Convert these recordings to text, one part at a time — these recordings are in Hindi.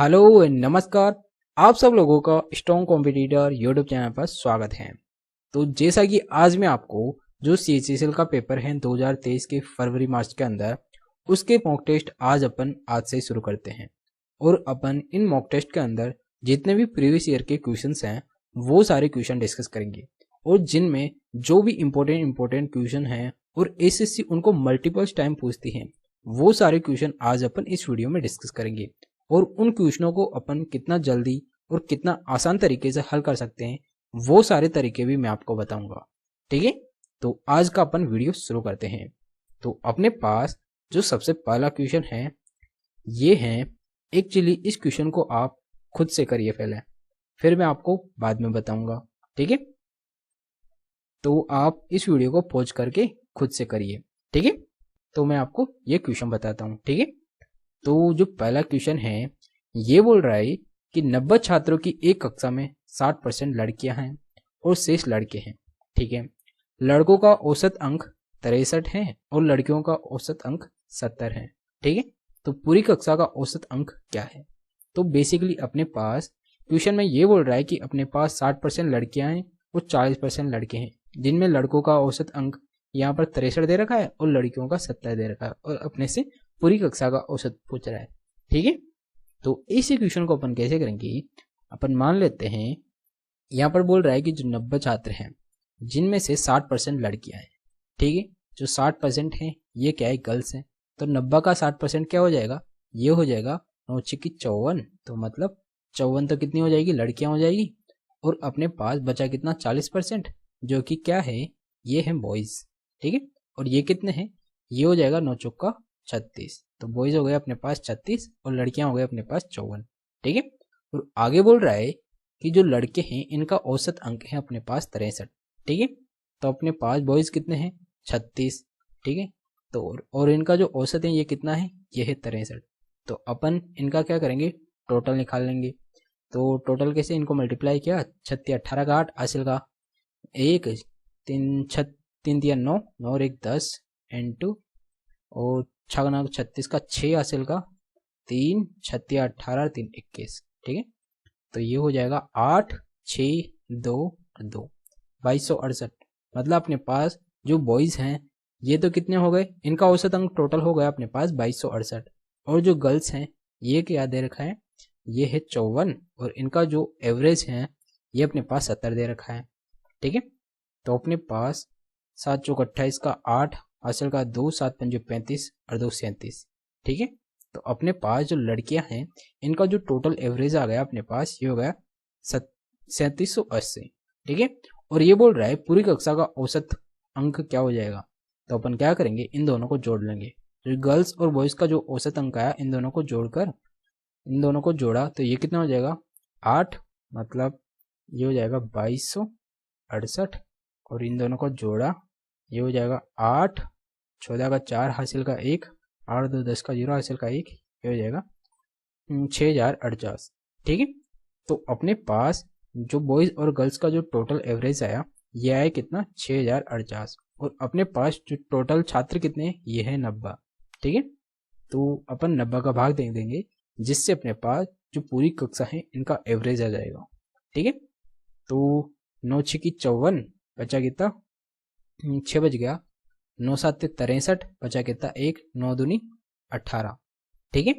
हेलो नमस्कार। आप सब लोगों का स्ट्रॉन्ग कॉम्पिटिटर यूट्यूब चैनल पर स्वागत है। तो जैसा कि आज मैं आपको जो सीएचएसएल का पेपर है 2023 के फरवरी मार्च के अंदर उसके मॉक टेस्ट आज से शुरू करते हैं। और अपन इन मॉक टेस्ट के अंदर जितने भी प्रीवियस ईयर के क्वेश्चंस हैं वो सारे क्वेश्चन डिस्कस करेंगे, और जिनमें जो भी इम्पोर्टेंट क्वेश्चन हैं और एसएससी उनको मल्टीपल टाइम पूछती है वो सारे क्वेश्चन आज अपन इस वीडियो में डिस्कस करेंगे। और उन क्वेश्चनों को अपन कितना जल्दी और कितना आसान तरीके से हल कर सकते हैं वो सारे तरीके भी मैं आपको बताऊंगा। ठीक है, तो आज का अपन वीडियो शुरू करते हैं। तो अपने पास जो सबसे पहला क्वेश्चन है ये है, एक्चुअली इस क्वेश्चन को आप खुद से करिए पहले, फिर मैं आपको बाद में बताऊंगा। ठीक है, तो आप इस वीडियो को पॉज करके खुद से करिए। ठीक है, तो मैं आपको ये क्वेश्चन बताता हूँ। ठीक है, तो जो पहला क्वेश्चन है ये बोल रहा है कि 90 छात्रों की एक कक्षा में 60% लड़कियां हैं और शेष लड़के हैं। ठीक है, लड़कों का औसत अंक 63 है और लड़कियों का औसत अंक 70 है। ठीक है, तो पूरी कक्षा का औसत अंक क्या है? तो बेसिकली अपने पास क्वेश्चन में ये बोल रहा है कि अपने पास 60% लड़कियां हैं और 40% लड़के हैं, जिनमें लड़कों का औसत अंक यहाँ पर 63 दे रखा है और लड़कियों का 70 दे रखा है, और अपने से पूरी कक्षा का औसत पूछ रहा है। ठीक है, तो इस इक्वेशन को अपन कैसे करेंगे? अपन मान लेते हैं यहाँ पर बोल रहा है कि जो 90 छात्र हैं जिनमें से 60% लड़कियां हैं। ठीक है, जो 60% हैं ये क्या है? गर्ल्स हैं। तो 90 का 60% क्या हो जाएगा? ये हो जाएगा 9×54, तो मतलब 54 तो कितनी हो जाएगी? लड़कियां हो जाएगी। और अपने पास बचा कितना? 40%, जो कि क्या है? ये है बॉयज। ठीक है, और ये कितने हैं? ये हो जाएगा 9×36, तो बॉयज हो गए अपने पास 36 और लड़कियां हो गए अपने पास 54। ठीक है, और आगे बोल रहा है कि जो लड़के हैं इनका औसत अंक है अपने पास 63। ठीक है, तो अपने पास बॉयज कितने हैं? 36। ठीक है, तो और इनका जो औसत है ये कितना है? ये है 63। तो अपन इनका क्या करेंगे? टोटल निकाल लेंगे। तो टोटल कैसे? इनको मल्टीप्लाई किया, 36 18 का 8 हासिल का 1 3 3 दिया 9 9 और 1 10 इंटू और 6×36 का 6 हासिल का 3 36 18 3 21। ठीक है, तो ये हो जाएगा 8 6 2 2 2268। मतलब अपने पास जो बॉयज हैं ये तो कितने हो गए? इनका औसत अंक टोटल हो गया अपने पास 2268, और जो गर्ल्स हैं ये क्या दे रखा है? ये है 54, और इनका जो एवरेज है ये अपने पास 70 दे रखा है। ठीक है, तो अपने पास 7 चौक 28 का 8 हासिल का 2 7 पंजे 35 और 2 37। ठीक है, तो अपने पास जो लड़कियां हैं इनका जो टोटल एवरेज आ गया अपने पास ये हो गया 3780। ठीक है, और ये बोल रहा है पूरी कक्षा का औसत अंक क्या हो जाएगा? तो अपन क्या करेंगे? इन दोनों को जोड़ लेंगे। जो गर्ल्स और बॉयज का जो औसत अंक आया इन दोनों को जोड़कर, इन दोनों को जोड़ा तो ये कितना हो जाएगा? 8, मतलब ये हो जाएगा 2268, और इन दोनों को जोड़ा ये हो जाएगा 8 14 का 4 हासिल का 1 8 2 10 का 0 हासिल का 1, ये हो जाएगा 6048। ठीक है, तो अपने पास जो बॉयज और गर्ल्स का जो टोटल एवरेज आया ये आया कितना? 6048, और अपने पास जो टोटल छात्र कितने हैं? ये है 90। ठीक है, तो अपन 90 का भाग दे देंगे जिससे अपने पास जो पूरी कक्षा है इनका एवरेज आ जाएगा। ठीक है, तो 9×6 = 54, बचा कितना? 6 बच गया, 9×7 = 63, बचा कितना? 1 9 दूनी 18। ठीक है,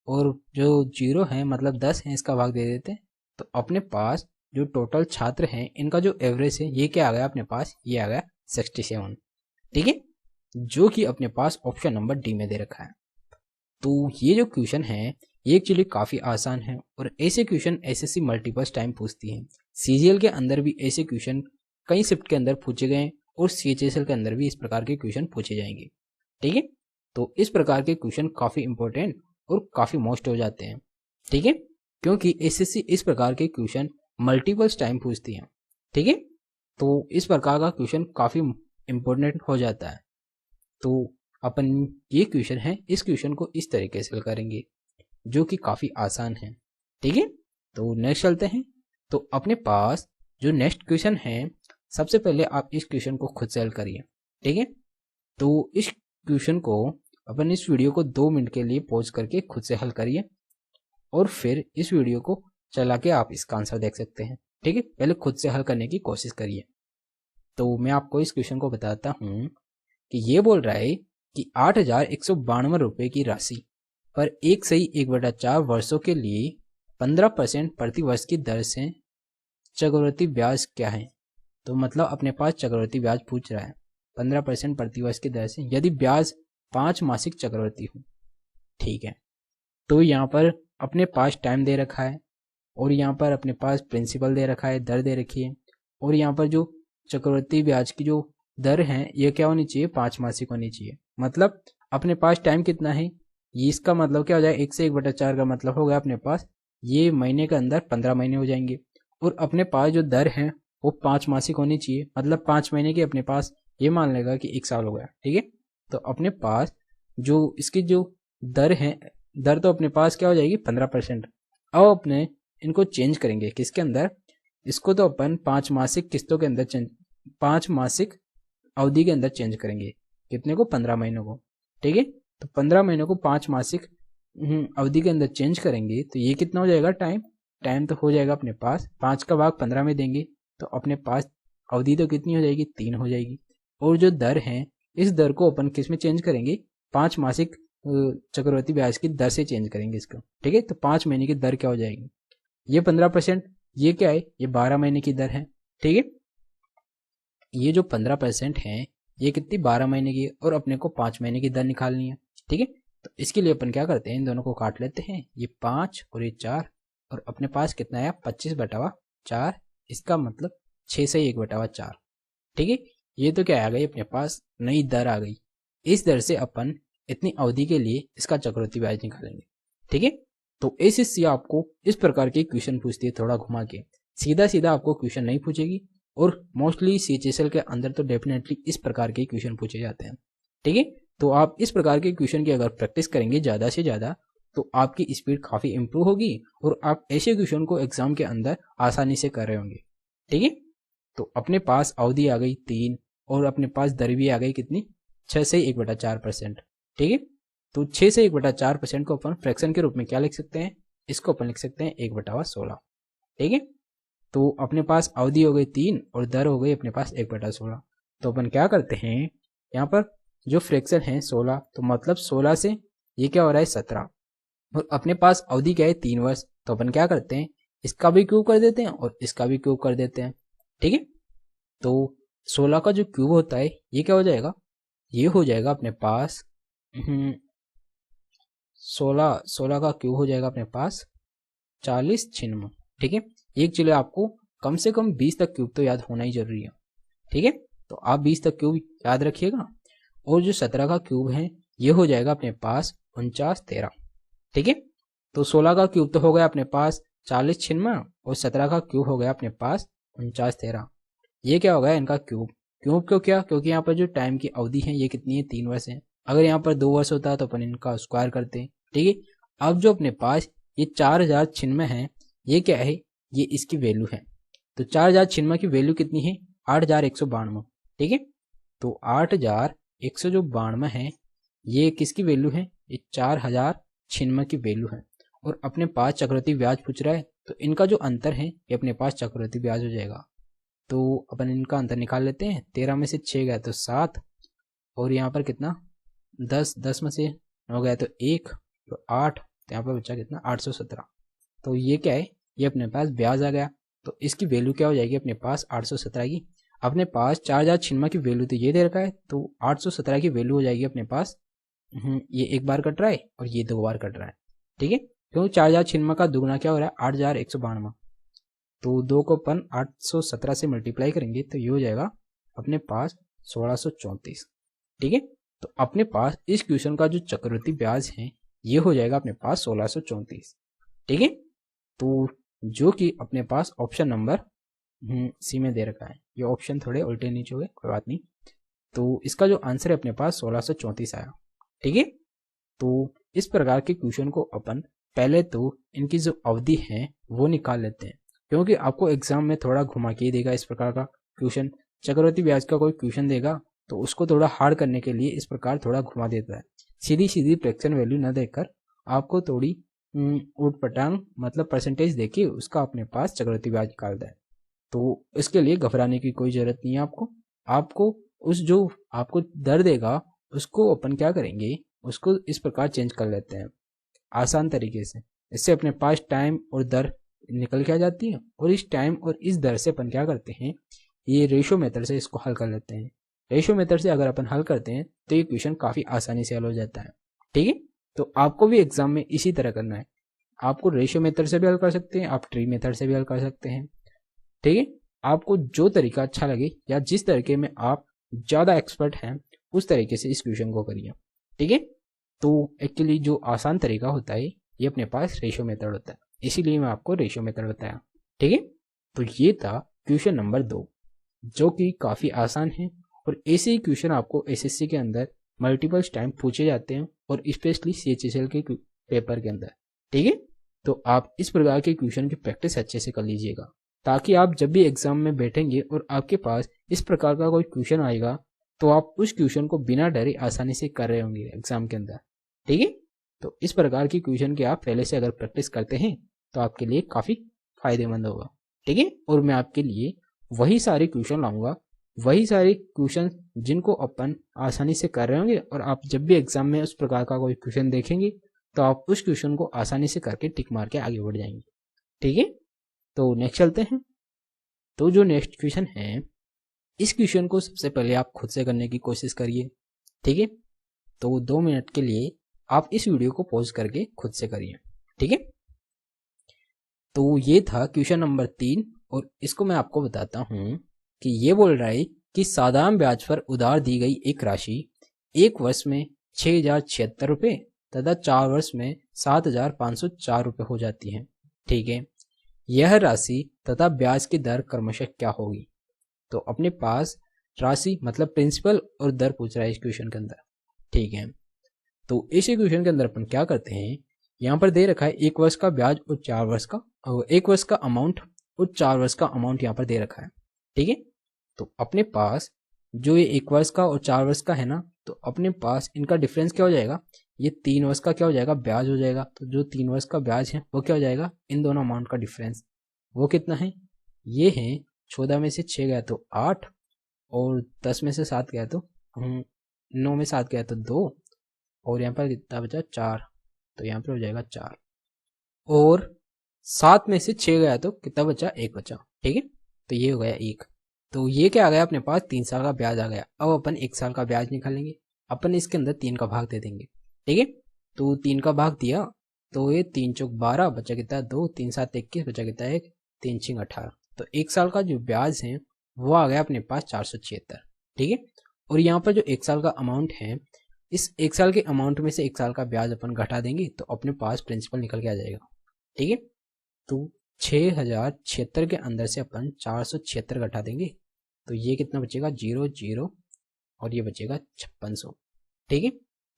और जो 0 है मतलब 10 है इसका भाग दे देते हैं, तो अपने पास जो टोटल छात्र हैं इनका जो एवरेज है ये क्या आ गया अपने पास? ये आ गया 67। ठीक है, जो कि अपने पास ऑप्शन नंबर डी में दे रखा है। तो ये जो क्वेश्चन है ये एक्चुअली काफ़ी आसान है, और ऐसे क्वेश्चन एसएससी मल्टीपल टाइम पूछती है। सीजीएल के अंदर भी ऐसे क्वेश्चन कई शिफ्ट के अंदर पूछे गए, और सीएचएसएल के अंदर भी इस प्रकार के क्वेश्चन पूछे जाएंगे। ठीक है, तो इस प्रकार के क्वेश्चन काफ़ी इंपॉर्टेंट और काफ़ी मोस्ट हो जाते हैं। ठीक है, क्योंकि एसएससी इस प्रकार के क्वेश्चन मल्टीपल टाइम पूछती है। ठीक है, तो इस प्रकार का क्वेश्चन काफ़ी इंपॉर्टेंट हो जाता है। तो अपन ये क्वेश्चन है इस क्वेश्चन को इस तरीके से हल करेंगे जो कि काफ़ी आसान है। ठीक है, तो नेक्स्ट चलते हैं। तो अपने पास जो नेक्स्ट क्वेश्चन है सबसे पहले आप इस क्वेश्चन को खुद से हल करिए। ठीक है, तो इस क्वेश्चन को अपन इस वीडियो को 2 मिनट के लिए पॉज करके खुद से हल करिए, और फिर इस वीडियो को चला के आप इसका आंसर देख सकते हैं। ठीक है, पहले खुद से हल करने की कोशिश करिए। तो मैं आपको इस क्वेश्चन को बताता हूँ कि ये बोल रहा है कि 8,192 रुपये की राशि पर 1/4 वर्षों के लिए 15% प्रति वर्ष की दर से चक्रवृद्धि ब्याज क्या है। तो मतलब अपने पास चक्रवृद्धि ब्याज पूछ रहा है 15% प्रति वर्ष की दर से, यदि ब्याज 5 मासिक चक्रवृद्धि हो। ठीक है, तो यहाँ पर अपने पास टाइम दे रखा है और यहाँ पर अपने पास प्रिंसिपल दे रखा है, दर दे रखी है, और यहाँ पर जो चक्रवृद्धि ब्याज की जो दर है ये क्या होनी चाहिए, 5 मासिक होनी चाहिए। मतलब अपने पास टाइम कितना है, ये इसका मतलब क्या हो जाए, 1 से 1/4 का मतलब हो गया अपने पास ये महीने के अंदर 15 महीने हो जाएंगे, और अपने पास जो दर है वो 5 मासिक होनी चाहिए, मतलब 5 महीने की अपने पास ये मान लेगा कि 1 साल हो गया। ठीक है, तो अपने पास जो इसकी जो दर है, दर तो अपने पास क्या हो जाएगी 15%। अब अपने इनको चेंज करेंगे किसके अंदर, इसको तो अपन 5 मासिक किस्तों के अंदर 5 मासिक अवधि के अंदर चेंज करेंगे। कितने को, 15 महीनों को। ठीक है, तो 15 महीनों को 5 मासिक अवधि के अंदर चेंज करेंगे तो ये कितना हो जाएगा, टाइम तो हो जाएगा अपने पास 5 का भाग 15 में देंगे तो अपने पास अवधि तो कितनी हो जाएगी, 3 हो जाएगी। और जो दर है इस दर को अपन किस में चेंज करेंगे, 5 मासिक चक्रवृद्धि ब्याज की दर से चेंज करेंगे इसको। ठीक है, तो 5 महीने की दर क्या हो जाएगी, ये 15%, ये क्या है, ये 12 महीने की दर है। ठीक है, ये जो 15% है ये कितनी, 12 महीने की, और अपने को 5 महीने की दर निकालनी है। ठीक है, तो इसके लिए अपन क्या करते हैं, इन दोनों को काट लेते हैं, ये 5 और ये 4, और अपने पास कितना आया, 25/4, इसका मतलब 6 से 1/4। ठीक है, ये तो क्या आ गई अपने पास, नई दर आ गई। इस दर से अपन इतनी अवधि के लिए इसका चक्रवृद्धि ब्याज निकालेंगे। ठीक है, तो एसएससी आपको इस प्रकार के क्वेश्चन पूछती है, थोड़ा घुमा के, सीधा सीधा आपको क्वेश्चन नहीं पूछेगी, और मोस्टली सीएचएसएल के अंदर तो डेफिनेटली इस प्रकार के क्वेश्चन पूछे जाते हैं। ठीक है, तो आप इस प्रकार के क्वेश्चन की अगर प्रैक्टिस करेंगे ज़्यादा से ज़्यादा तो आपकी स्पीड काफ़ी इंप्रूव होगी और आप ऐसे क्वेश्चन को एग्जाम के अंदर आसानी से कर रहे होंगे। ठीक है, तो अपने पास अवधि आ गई 3 और अपने पास दर भी आ गई कितनी, 6 से 1/4%। ठीक है, तो 6 से 1/4% को अपन फ्रैक्शन के रूप में क्या लिख सकते हैं, इसको अपन लिख सकते हैं 1/16। ठीक है, तो अपने पास अवधि हो गई 3 और दर हो गई अपने पास 1/16। तो अपन क्या करते हैं, यहाँ पर जो फ्रैक्शन है 16, तो मतलब 16 से ये क्या हो रहा है 17, और अपने पास अवधि क्या है 3 वर्ष, तो अपन क्या करते हैं, इसका भी क्यूब कर देते हैं और इसका भी क्यूब कर देते हैं। ठीक है, तो 16 का जो क्यूब होता है ये क्या हो जाएगा, ये हो जाएगा अपने पास 16 का क्यूब हो जाएगा अपने पास 40 छिन्म। ठीक है, एक चीज आपको कम से कम 20 तक क्यूब तो याद होना ही जरूरी है। ठीक है, तो आप 20 तक क्यूब याद रखिएगा, और जो 17 का क्यूब है ये हो जाएगा अपने पास 49 13। ठीक है, तो 16 का क्यूब तो हो गया अपने पास 40 छिन्म और 17 का क्यूब हो गया अपने पास 49 13। ये क्या हो गया इनका क्यूब, क्यूब क्यों, क्या, क्योंकि यहाँ पर जो टाइम की अवधि है ये कितनी है, 3 वर्ष है। अगर यहाँ पर 2 वर्ष होता है तो अपन इनका स्क्वायर करते हैं। ठीक है, अब जो अपने पास ये 4000 छिन्म है ये क्या है, ये इसकी वैल्यू है। तो 4000 छिन्म की वैल्यू कितनी है, 8192। ठीक है, तो 8192 जो 92 है ये किसकी वैल्यू है, ये 4000 छिन्म की वैल्यू है, और अपने पास चक्रवृद्धि ब्याज पूछ रहा है तो इनका जो अंतर है ये अपने पास चक्रवृद्धि ब्याज हो जाएगा। तो अपन इनका अंतर निकाल लेते हैं, 13 में से 6 गया तो 7, और यहाँ पर कितना 10 में से 9 गया तो 1, तो 8, तो यहाँ पर बचा कितना 817। तो ये क्या है, ये अपने पास ब्याज आ गया, तो इसकी वैल्यू क्या हो जाएगी अपने पास 817 की। अपने पास 4000 छिन्म की वैल्यू तो ये दे रखा है, तो 817 की वैल्यू हो जाएगी अपने पास, ये एक बार कट रहा है और ये 2 बार कट रहा है। ठीक है, क्योंकि 4000 छिन्म का दुगना क्या हो रहा है 8192, तो 2 को अपन 817 से मल्टीप्लाई करेंगे तो ये हो जाएगा अपने पास 1634। ठीक है, तो अपने पास इस क्वेश्चन का जो चक्रवृद्धि ब्याज है ये हो जाएगा अपने पास 1634। ठीक है, तो जो कि अपने पास ऑप्शन नंबर सी में दे रखा है, ये ऑप्शन थोड़े उल्टे नीचे हो गए, कोई बात नहीं। तो इसका जो आंसर है अपने पास 1634 आया। ठीक है, तो इस प्रकार के क्वेश्चन को अपन पहले तो इनकी जो अवधि है वो निकाल लेते हैं, क्योंकि आपको एग्जाम में थोड़ा घुमा के देगा इस प्रकार का क्वेश्चन। चक्रवृद्धि ब्याज का कोई क्वेश्चन देगा तो उसको थोड़ा हार्ड करने के लिए इस प्रकार थोड़ा घुमा देता है। सीधी सीधी फ्रैक्शन वैल्यू न देकर आपको थोड़ी ऊट पटांग मतलब परसेंटेज देखिए उसका अपने पास चक्रवृद्धि ब्याज निकालता है। तो इसके लिए घबराने की कोई ज़रूरत नहीं है आपको। आपको उस जो आपको दर देगा उसको अपन क्या करेंगे, उसको इस प्रकार चेंज कर लेते हैं आसान तरीके से। इससे अपने पास टाइम और दर निकल के आ जाती है, और इस टाइम और इस दर से अपन क्या करते हैं, ये रेशो मेथड से इसको हल कर लेते हैं। रेशो मेथड से अगर अपन हल करते हैं तो ये क्वेश्चन काफ़ी आसानी से हल हो जाता है। ठीक है, तो आपको भी एग्जाम में इसी तरह करना है। आपको रेशियो मेथड से भी हल कर सकते हैं, आप ट्री मेथड से भी हल कर सकते हैं। ठीक है, आपको जो तरीका अच्छा लगे या जिस तरीके में आप ज़्यादा एक्सपर्ट हैं उस तरीके से इस क्वेश्चन को करिए। ठीक है, तो एक्चुअली जो आसान तरीका होता है ये अपने पास रेशियो मेथड होता है, इसीलिए मैं आपको रेशियो मेथड बताया। ठीक है, तो ये था क्वेश्चन नंबर 2 जो कि काफ़ी आसान है, और ऐसे ही क्वेश्चन आपको एसएससी के अंदर मल्टीपल टाइम पूछे जाते हैं, और स्पेशली सीएचएसएल के पेपर के अंदर। ठीक है, तो आप इस प्रकार के क्वेश्चन की प्रैक्टिस अच्छे से कर लीजिएगा, ताकि आप जब भी एग्जाम में बैठेंगे और आपके पास इस प्रकार का कोई क्वेश्चन आएगा तो आप उस क्वेश्चन को बिना डरे आसानी से कर रहे होंगे एग्जाम के अंदर। ठीक है, तो इस प्रकार की क्वेश्चन की आप पहले से अगर प्रैक्टिस करते हैं तो आपके लिए काफ़ी फायदेमंद होगा। ठीक है, और मैं आपके लिए वही सारे क्वेश्चन लाऊंगा, वही सारे क्वेश्चन जिनको अपन आसानी से कर रहे होंगे, और आप जब भी एग्जाम में उस प्रकार का कोई क्वेश्चन देखेंगे तो आप उस क्वेश्चन को आसानी से करके टिक मार के आगे बढ़ जाएंगे। ठीक है, तो नेक्स्ट चलते हैं। तो जो नेक्स्ट क्वेश्चन है, इस क्वेश्चन को सबसे पहले आप खुद से करने की कोशिश करिए। ठीक है, तो 2 मिनट के लिए आप इस वीडियो को पॉज करके खुद से करिए। ठीक है, तो ये था क्वेश्चन नंबर 3, और इसको मैं आपको बताता हूँ कि ये बोल रहा है कि साधारण ब्याज पर उधार दी गई एक राशि 1 वर्ष में 6,076 रुपये तथा 4 वर्ष में 7,504 रुपये हो जाती है। ठीक है, यह राशि तथा ब्याज की दर क्रमशः क्या होगी। तो अपने पास राशि मतलब प्रिंसिपल और दर पूछ रहा है इस क्वेश्चन के अंदर। ठीक है, तो इस क्वेश्चन के अंदर अपन क्या करते हैं, यहाँ पर दे रखा है 1 वर्ष का ब्याज और 4 वर्ष का, और 1 वर्ष का अमाउंट और 4 वर्ष का अमाउंट यहाँ पर दे रखा है। ठीक है, तो अपने पास जो ये 1 वर्ष का और 4 वर्ष का है ना, तो अपने पास इनका डिफरेंस क्या हो जाएगा, ये 3 वर्ष का क्या हो जाएगा, ब्याज हो जाएगा। तो जो 3 वर्ष का ब्याज है वो क्या हो जाएगा, इन दोनों अमाउंट का डिफरेंस, वो कितना है, ये है 14 में से 6 गया तो 8, और 10 में से 7 गया तो 9 में 7 गया तो 2, और यहाँ पर कितना बचा 4, तो यहाँ पर हो जाएगा 4, और 7 में से 6 गया तो कितना बचा, 1 बचा। ठीक है, तो ये हो गया 1। तो ये क्या आ गया, अपने पास 3 साल का ब्याज आ गया। अब अपन 1 साल का ब्याज निकालेंगे, अपन इसके अंदर 3 का भाग दे देंगे। ठीक है, तो 3 का भाग दिया तो ये 3 चौक 12 बचा कितना 2, 3 7 21 बचा कितना 1, 3 6 18। तो 1 साल का जो ब्याज है वो आ गया अपने पास 476। ठीक है, और यहाँ पर जो 1 साल का अमाउंट है, इस 1 साल के अमाउंट में से 1 साल का ब्याज अपन घटा देंगे तो अपने पास प्रिंसिपल निकल के आ जाएगा। ठीक है, तो 6,076 के अंदर से अपन 476 घटा देंगे तो ये कितना बचेगा 0 0, और ये बचेगा 5600। ठीक है,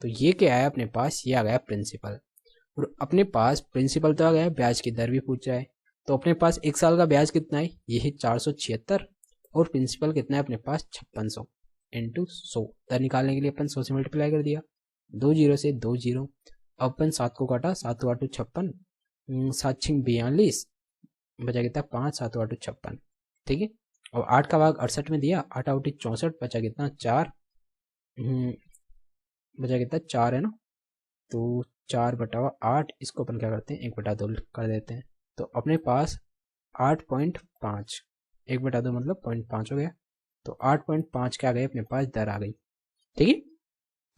तो ये क्या आया अपने पास, ये आ गया प्रिंसिपल। और अपने पास प्रिंसिपल तो आ गया, ब्याज की दर भी पूछ रहा है, तो अपने पास 1 साल का ब्याज कितना है, ये है 476, और प्रिंसिपल कितना है अपने पास 5600 इंटू 100। दर निकालने के लिए अपन 100 से मल्टीप्लाई कर दिया, 2 जीरो से 2 जीरो। अपन 7 को काटा, 7 8 56, 7 6 42, बचा कितना 5, 7 8 56। ठीक है, और 8 का भाग 68 में दिया, 8 8 64, बचा कितना 4, बचा कितना 4 है ना, तो 4/8, इसको अपन क्या करते हैं 1/2 कर देते हैं। तो अपने पास 8.5, 1/2 मतलब 0.5 हो गया, तो 8.5 क्या आ गई अपने पास दर आ गई। ठीक है,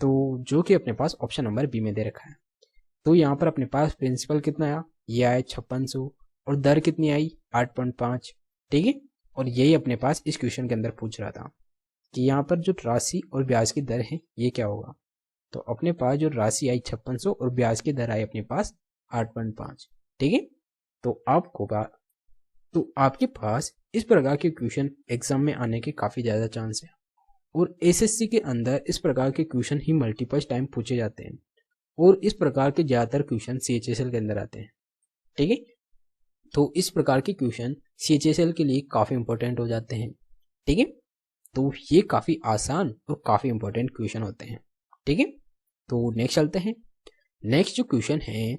तो जो कि अपने पास ऑप्शन नंबर बी में दे रखा है। तो यहाँ पर अपने पास प्रिंसिपल कितना आया, ये आया 5600, और दर कितनी आई 8.5। ठीक है, और यही अपने पास इस क्वेश्चन के अंदर पूछ रहा था कि यहाँ पर जो राशि और ब्याज की दर है ये क्या होगा। तो अपने पास जो राशि आई 5600 और ब्याज की दर आई अपने पास 8.5। ठीक है, तो आपके पास इस प्रकार के क्वेश्चन एग्जाम में आने के काफ़ी ज़्यादा चांस है, और एसएससी के अंदर इस प्रकार के क्वेश्चन ही मल्टीपल टाइम पूछे जाते हैं, और इस प्रकार के ज़्यादातर क्वेश्चन सीएचएसएल के अंदर आते हैं। ठीक है, तो इस प्रकार के क्वेश्चन सीएचएसएल के लिए काफ़ी इंपॉर्टेंट हो जाते हैं। ठीक है, तो ये काफ़ी आसान और काफ़ी इंपॉर्टेंट क्वेश्चन होते हैं। ठीक है, तो नेक्स्ट चलते हैं। नेक्स्ट जो क्वेश्चन है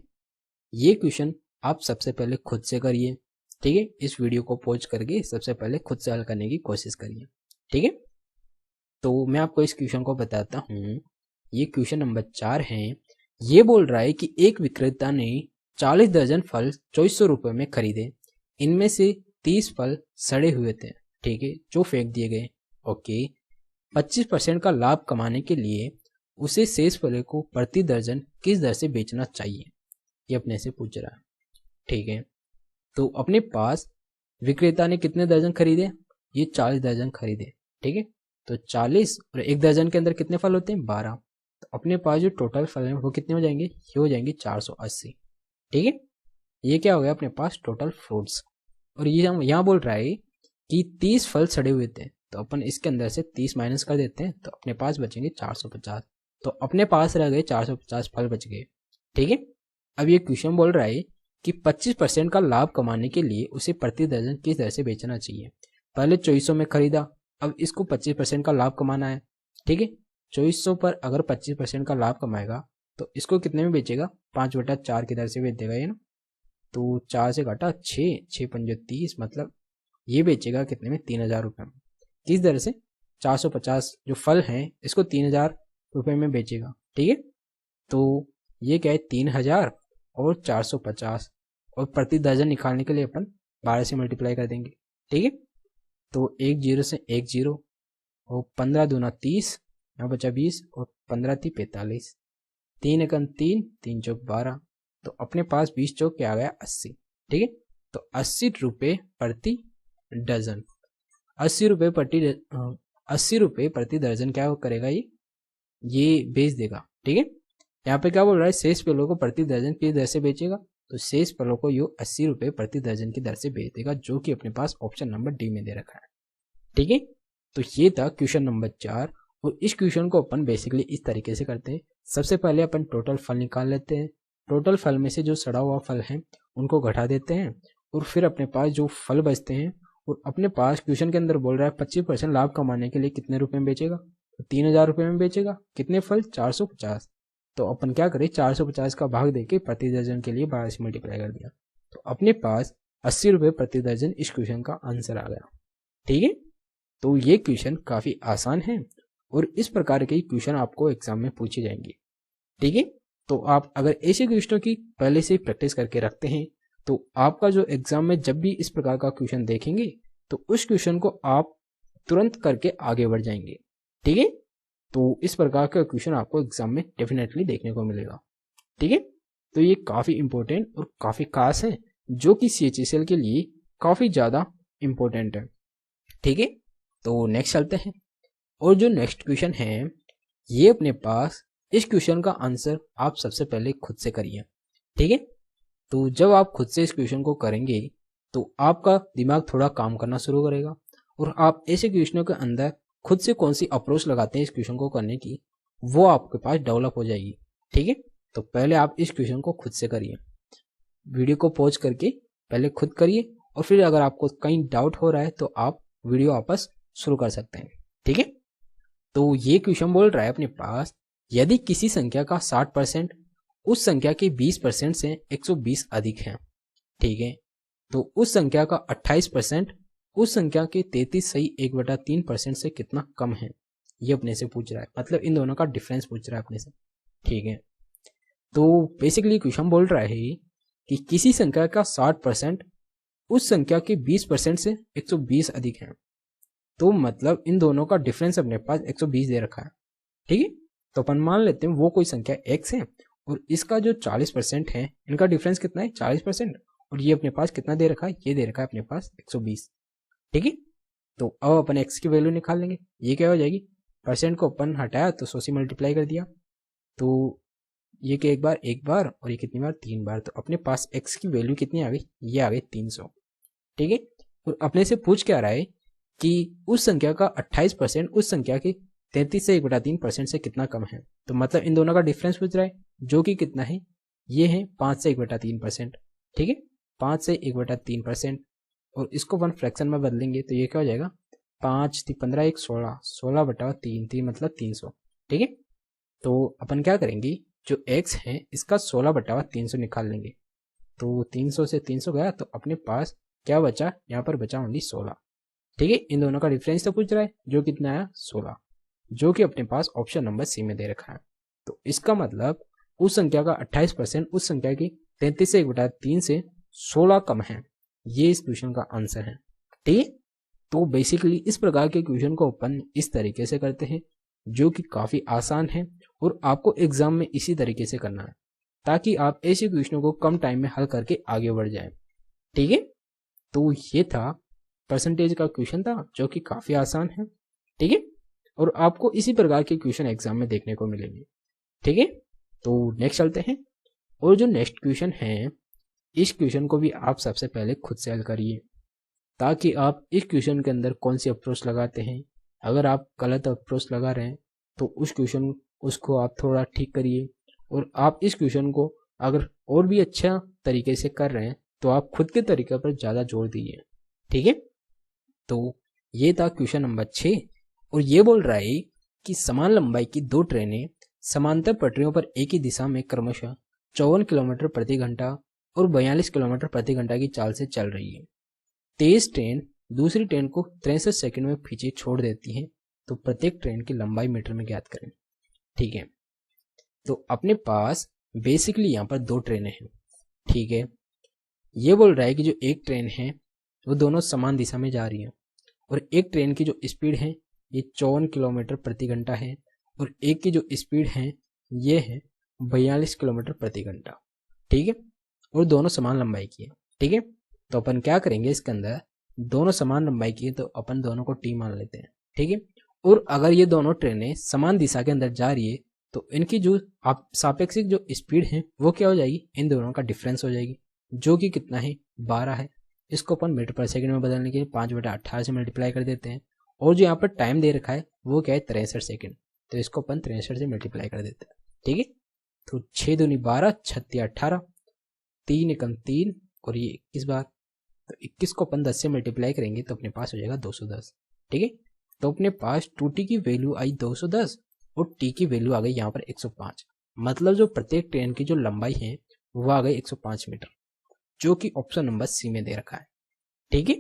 ये क्वेश्चन आप सबसे पहले खुद से करिए, ठीक है। इस वीडियो को पॉज करके सबसे पहले खुद से हल करने की कोशिश करिए, ठीक है। तो मैं आपको इस क्वेश्चन को बताता हूँ। ये क्वेश्चन नंबर 4 है। ये बोल रहा है कि एक विक्रेता ने 40 दर्जन फल 2400 रुपये में खरीदे। इनमें से 30 फल सड़े हुए थे, ठीक है, जो फेंक दिए गए। ओके। 25% का लाभ कमाने के लिए उसे शेष फलों को प्रति दर्जन किस दर से बेचना चाहिए, ये अपने से पूछ रहा है, ठीक है। तो अपने पास विक्रेता ने कितने दर्जन खरीदे, ये 40 दर्जन खरीदे, ठीक है। तो 40 और एक दर्जन के अंदर कितने फल होते हैं, 12। तो अपने पास जो टोटल फल हैं वो कितने हो जाएंगे, ये हो जाएंगे 480, ठीक है। ये क्या हो गया अपने पास टोटल फ्रूट्स। और ये हम यहाँ बोल रहा है कि 30 फल सड़े हुए थे, तो अपन इसके अंदर से 30 माइनस कर देते हैं, तो अपने पास बचेंगे 450। तो अपने पास रह गए 450 फल बच गए, ठीक है। अब ये क्वेश्चन बोल रहा है कि 25% का लाभ कमाने के लिए उसे प्रति दर्जन किस दर से बेचना चाहिए। पहले 2400 में खरीदा, अब इसको 25% का लाभ कमाना है, ठीक है। 2400 पर अगर 25% का लाभ कमाएगा तो इसको कितने में बेचेगा, 5/4 की दर से बेच देगा ये ना। तो 4 से घटा 6, 6×5 30, मतलब ये बेचेगा कितने में, 3000 रुपये में। किस दर से, 450 जो फल हैं इसको 3000 रुपये में बेचेगा, ठीक है। तो ये क्या है, 3000 और 450, और प्रति दर्जन निकालने के लिए अपन 12 से मल्टीप्लाई कर देंगे, ठीक है। तो 1 0 से 1 0, और 15 दूना 30, यहाँ बचा 20, और 15 थी 45, 3 एकम 3, 3 चौक 12, तो अपने पास 20 चौक क्या आ गया, 80, ठीक है। तो 80 रुपये प्रति डजन, 80 रुपये प्रति 80 रुपये प्रति दर्जन क्या करेगा ये बेच देगा, ठीक है। यहाँ पे क्या बोल रहा है, शेष फलों को प्रति दर्जन की दर से बेचेगा, तो शेष फलों को यो 80 रुपये प्रति दर्जन की दर से बेच देगा, जो कि अपने पास ऑप्शन नंबर डी में दे रखा है, ठीक है। तो ये था क्वेश्चन नंबर 4। और इस क्वेश्चन को अपन बेसिकली इस तरीके से करते हैं। सबसे पहले अपन टोटल फल निकाल लेते हैं, टोटल फल में से जो सड़ा हुआ फल है उनको घटा देते हैं, और फिर अपने पास जो फल बचते हैं, और अपने पास क्वेश्चन के अंदर बोल रहा है 25% लाभ कमाने के लिए कितने रुपए में बेचेगा, तो 3000 रुपये में बेचेगा। कितने फल, 450। तो अपन क्या करें, 450 का भाग देके प्रति दर्जन के लिए 12 से मल्टीप्लाई कर दिया, तो अपने पास 80 रुपये प्रति दर्जन इस क्वेश्चन का आंसर आ गया, ठीक है। तो ये क्वेश्चन काफी आसान है, और इस प्रकार के क्वेश्चन आपको एग्जाम में पूछे जाएंगे, ठीक है। तो आप अगर ऐसे क्वेश्चनों की पहले से प्रैक्टिस करके रखते हैं, तो आपका जो एग्जाम में जब भी इस प्रकार का क्वेश्चन देखेंगे तो उस क्वेश्चन को आप तुरंत करके आगे बढ़ जाएंगे, ठीक है। तो इस प्रकार का क्वेश्चन आपको एग्जाम में डेफिनेटली देखने को मिलेगा, ठीक है। तो ये काफी इंपॉर्टेंट और काफी खास है, जो कि CHSL के लिए काफी ज्यादा इंपॉर्टेंट है, ठीक है। तो नेक्स्ट चलते हैं, और जो नेक्स्ट क्वेश्चन है ये अपने पास, इस क्वेश्चन का आंसर आप सबसे पहले खुद से करिए, ठीक है। तो जब आप खुद से इस क्वेश्चन को करेंगे तो आपका दिमाग थोड़ा काम करना शुरू करेगा, और आप ऐसे क्वेश्चनों के अंदर खुद से कौन सी अप्रोच लगाते हैं इस क्वेश्चन को करने की, वो आपके पास डेवलप हो जाएगी, ठीक है। तो पहले आप इस क्वेश्चन को खुद से करिए, वीडियो को पॉज करके पहले खुद करिए, और फिर अगर आपको कहीं डाउट हो रहा है तो आप वीडियो वापस शुरू कर सकते हैं, ठीक है। तो ये क्वेश्चन बोल रहा है अपने पास, यदि किसी संख्या का 60% उस संख्या के 20% से 120 अधिक है, ठीक है, तो उस संख्या का 28% उस संख्या के 33.1/3% से कितना कम है, ये अपने से पूछ रहा है। मतलब इन दोनों का डिफरेंस पूछ रहा है अपने से, ठीक है। तो बेसिकली क्वेश्चन बोल रहा है कि किसी संख्या का 60% उस संख्या के 20% से 120 अधिक है, तो मतलब इन दोनों का डिफरेंस अपने पास 120 दे रखा है, ठीक है। तो अपन मान लेते हैं वो कोई संख्या x है, और इसका जो 40% है, इनका डिफरेंस कितना है, 40%, और ये अपने पास कितना दे रखा है, ये दे रखा है अपने पास 120, ठीक है। तो अब अपन x की वैल्यू निकाल लेंगे, ये क्या हो जाएगी, परसेंट को अपन हटाया तो 100 से मल्टीप्लाई कर दिया, तो ये क्या एक बार और ये कितनी बार, 3 बार, तो अपने पास x की वैल्यू कितनी आ गई, ये आ गई 300, ठीक है। और अपने से पूछ क्या रहा है कि उस संख्या का 28% उस संख्या के 33.1/3% से कितना कम है, तो मतलब इन दोनों का डिफरेंस पूछ रहा है, जो कि कितना है, ये है 5 से 1/3%, ठीक है, 5 से 1/3%, और इसको वन फ्रैक्शन में बदलेंगे तो ये क्या हो जाएगा, 5 3 15 1 16, 16/3, 3 मतलब 300, ठीक है। तो अपन क्या करेंगे, जो x है इसका 16/300 निकाल लेंगे, तो 300 से 300 गया तो अपने पास क्या बचा, यहाँ पर बचा ओनली 16। ठीक है, इन दोनों का डिफरेंस तो पूछ रहा है, जो कितना आया 16, जो कि अपने पास ऑप्शन नंबर सी में दे रखा है। तो इसका मतलब उस संख्या का 28% उस संख्या की 33 से 1/3 से 16 कम है। ये इस क्वेश्चन का आंसर है। ठीक है, तो बेसिकली इस प्रकार के क्वेश्चन को अपन इस तरीके से करते हैं, जो कि काफी आसान है और आपको एग्जाम में इसी तरीके से करना है, ताकि आप ऐसे क्वेश्चनों को कम टाइम में हल करके आगे बढ़ जाएं। ठीक है, तो ये था परसेंटेज का क्वेश्चन था, जो कि काफी आसान है। ठीक है, और आपको इसी प्रकार के क्वेश्चन एग्जाम में देखने को मिलेंगे। ठीक है, तो नेक्स्ट चलते हैं। और जो नेक्स्ट क्वेश्चन है, इस क्वेश्चन को भी आप सबसे पहले खुद से हल करिए, ताकि आप इस क्वेश्चन के अंदर कौन सी अप्रोच लगाते हैं। अगर आप गलत अप्रोच लगा रहे हैं तो उस क्वेश्चन उसको आप थोड़ा ठीक करिए, और आप इस क्वेश्चन को अगर और भी अच्छा तरीके से कर रहे हैं तो आप खुद के तरीके पर ज़्यादा जोर दीजिए। ठीक है, तो ये था क्वेश्चन नंबर 6, और ये बोल रहा है कि समान लंबाई की दो ट्रेनें समांतर पटरियों पर एक ही दिशा में क्रमशः 54 किलोमीटर प्रति घंटा और 42 किलोमीटर प्रति घंटा की चाल से चल रही है। तेज ट्रेन दूसरी ट्रेन को 63 सेकंड में पीछे छोड़ देती है, तो प्रत्येक ट्रेन की लंबाई मीटर में ज्ञात करें। ठीक है, तो अपने पास बेसिकली यहाँ पर दो ट्रेनें हैं। ठीक है, ये बोल रहा है कि जो एक ट्रेन है वो दोनों समान दिशा में जा रही है, और एक ट्रेन की जो स्पीड है ये 54 किलोमीटर प्रति घंटा है, और एक की जो स्पीड है ये है 42 किलोमीटर प्रति घंटा। ठीक है, और दोनों समान लंबाई की है। ठीक है, तो अपन क्या करेंगे, इसके अंदर दोनों समान लंबाई की है तो अपन दोनों को टी मान लेते हैं। ठीक है, और अगर ये दोनों ट्रेनें समान दिशा के अंदर जा रही है तो इनकी जो सापेक्षिक जो स्पीड है वो क्या हो जाएगी, इन दोनों का डिफरेंस हो जाएगी, जो कि कितना है 12 है। इसको अपन मीटर पर सेकंड में बदलने के लिए 5/18 से मल्टीप्लाई कर देते हैं, और जो यहाँ पर टाइम दे रखा है वो क्या है 63 सेकंड, तो इसको अपन 63 से मल्टीप्लाई कर देते हैं। ठीक है, तो 6 दूनी 12, 6 18, 3 एकम 3, और ये 21 बार, तो 21 को अपन 10 से मल्टीप्लाई करेंगे तो अपने पास हो जाएगा 210। ठीक है, तो अपने पास 2t की वैल्यू आई 210 और t की वैल्यू आ गई यहाँ पर 105। मतलब जो प्रत्येक ट्रेन की जो लंबाई है वो आ गई 105 मीटर, जो कि ऑप्शन नंबर सी में दे रखा है। ठीक है,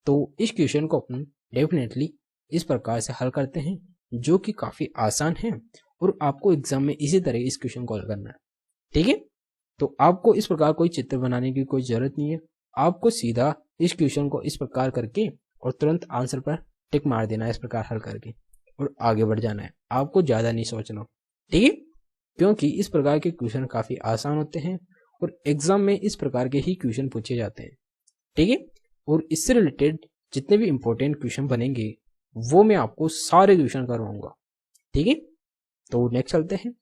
तो इस क्वेश्चन को अपन डेफिनेटली इस प्रकार से हल करते हैं, जो कि काफी आसान है, और आपको एग्जाम में इसी तरह इस क्वेश्चन को हल करना है। ठीक है, तो आपको इस प्रकार कोई चित्र बनाने की कोई जरूरत नहीं है, आपको सीधा इस क्वेश्चन को इस प्रकार करके और तुरंत आंसर पर टिक मार देना है, इस प्रकार हल करके, और आगे बढ़ जाना है। आपको ज्यादा नहीं सोचना। ठीक है, क्योंकि इस प्रकार के क्वेश्चन काफी आसान होते हैं और एग्जाम में इस प्रकार के ही क्वेश्चन पूछे जाते हैं। ठीक है, और इससे रिलेटेड जितने भी इंपॉर्टेंट क्वेश्चन बनेंगे वो मैं आपको सारे क्वेश्चन करवाऊंगा। ठीक है, तो नेक्स्ट चलते हैं,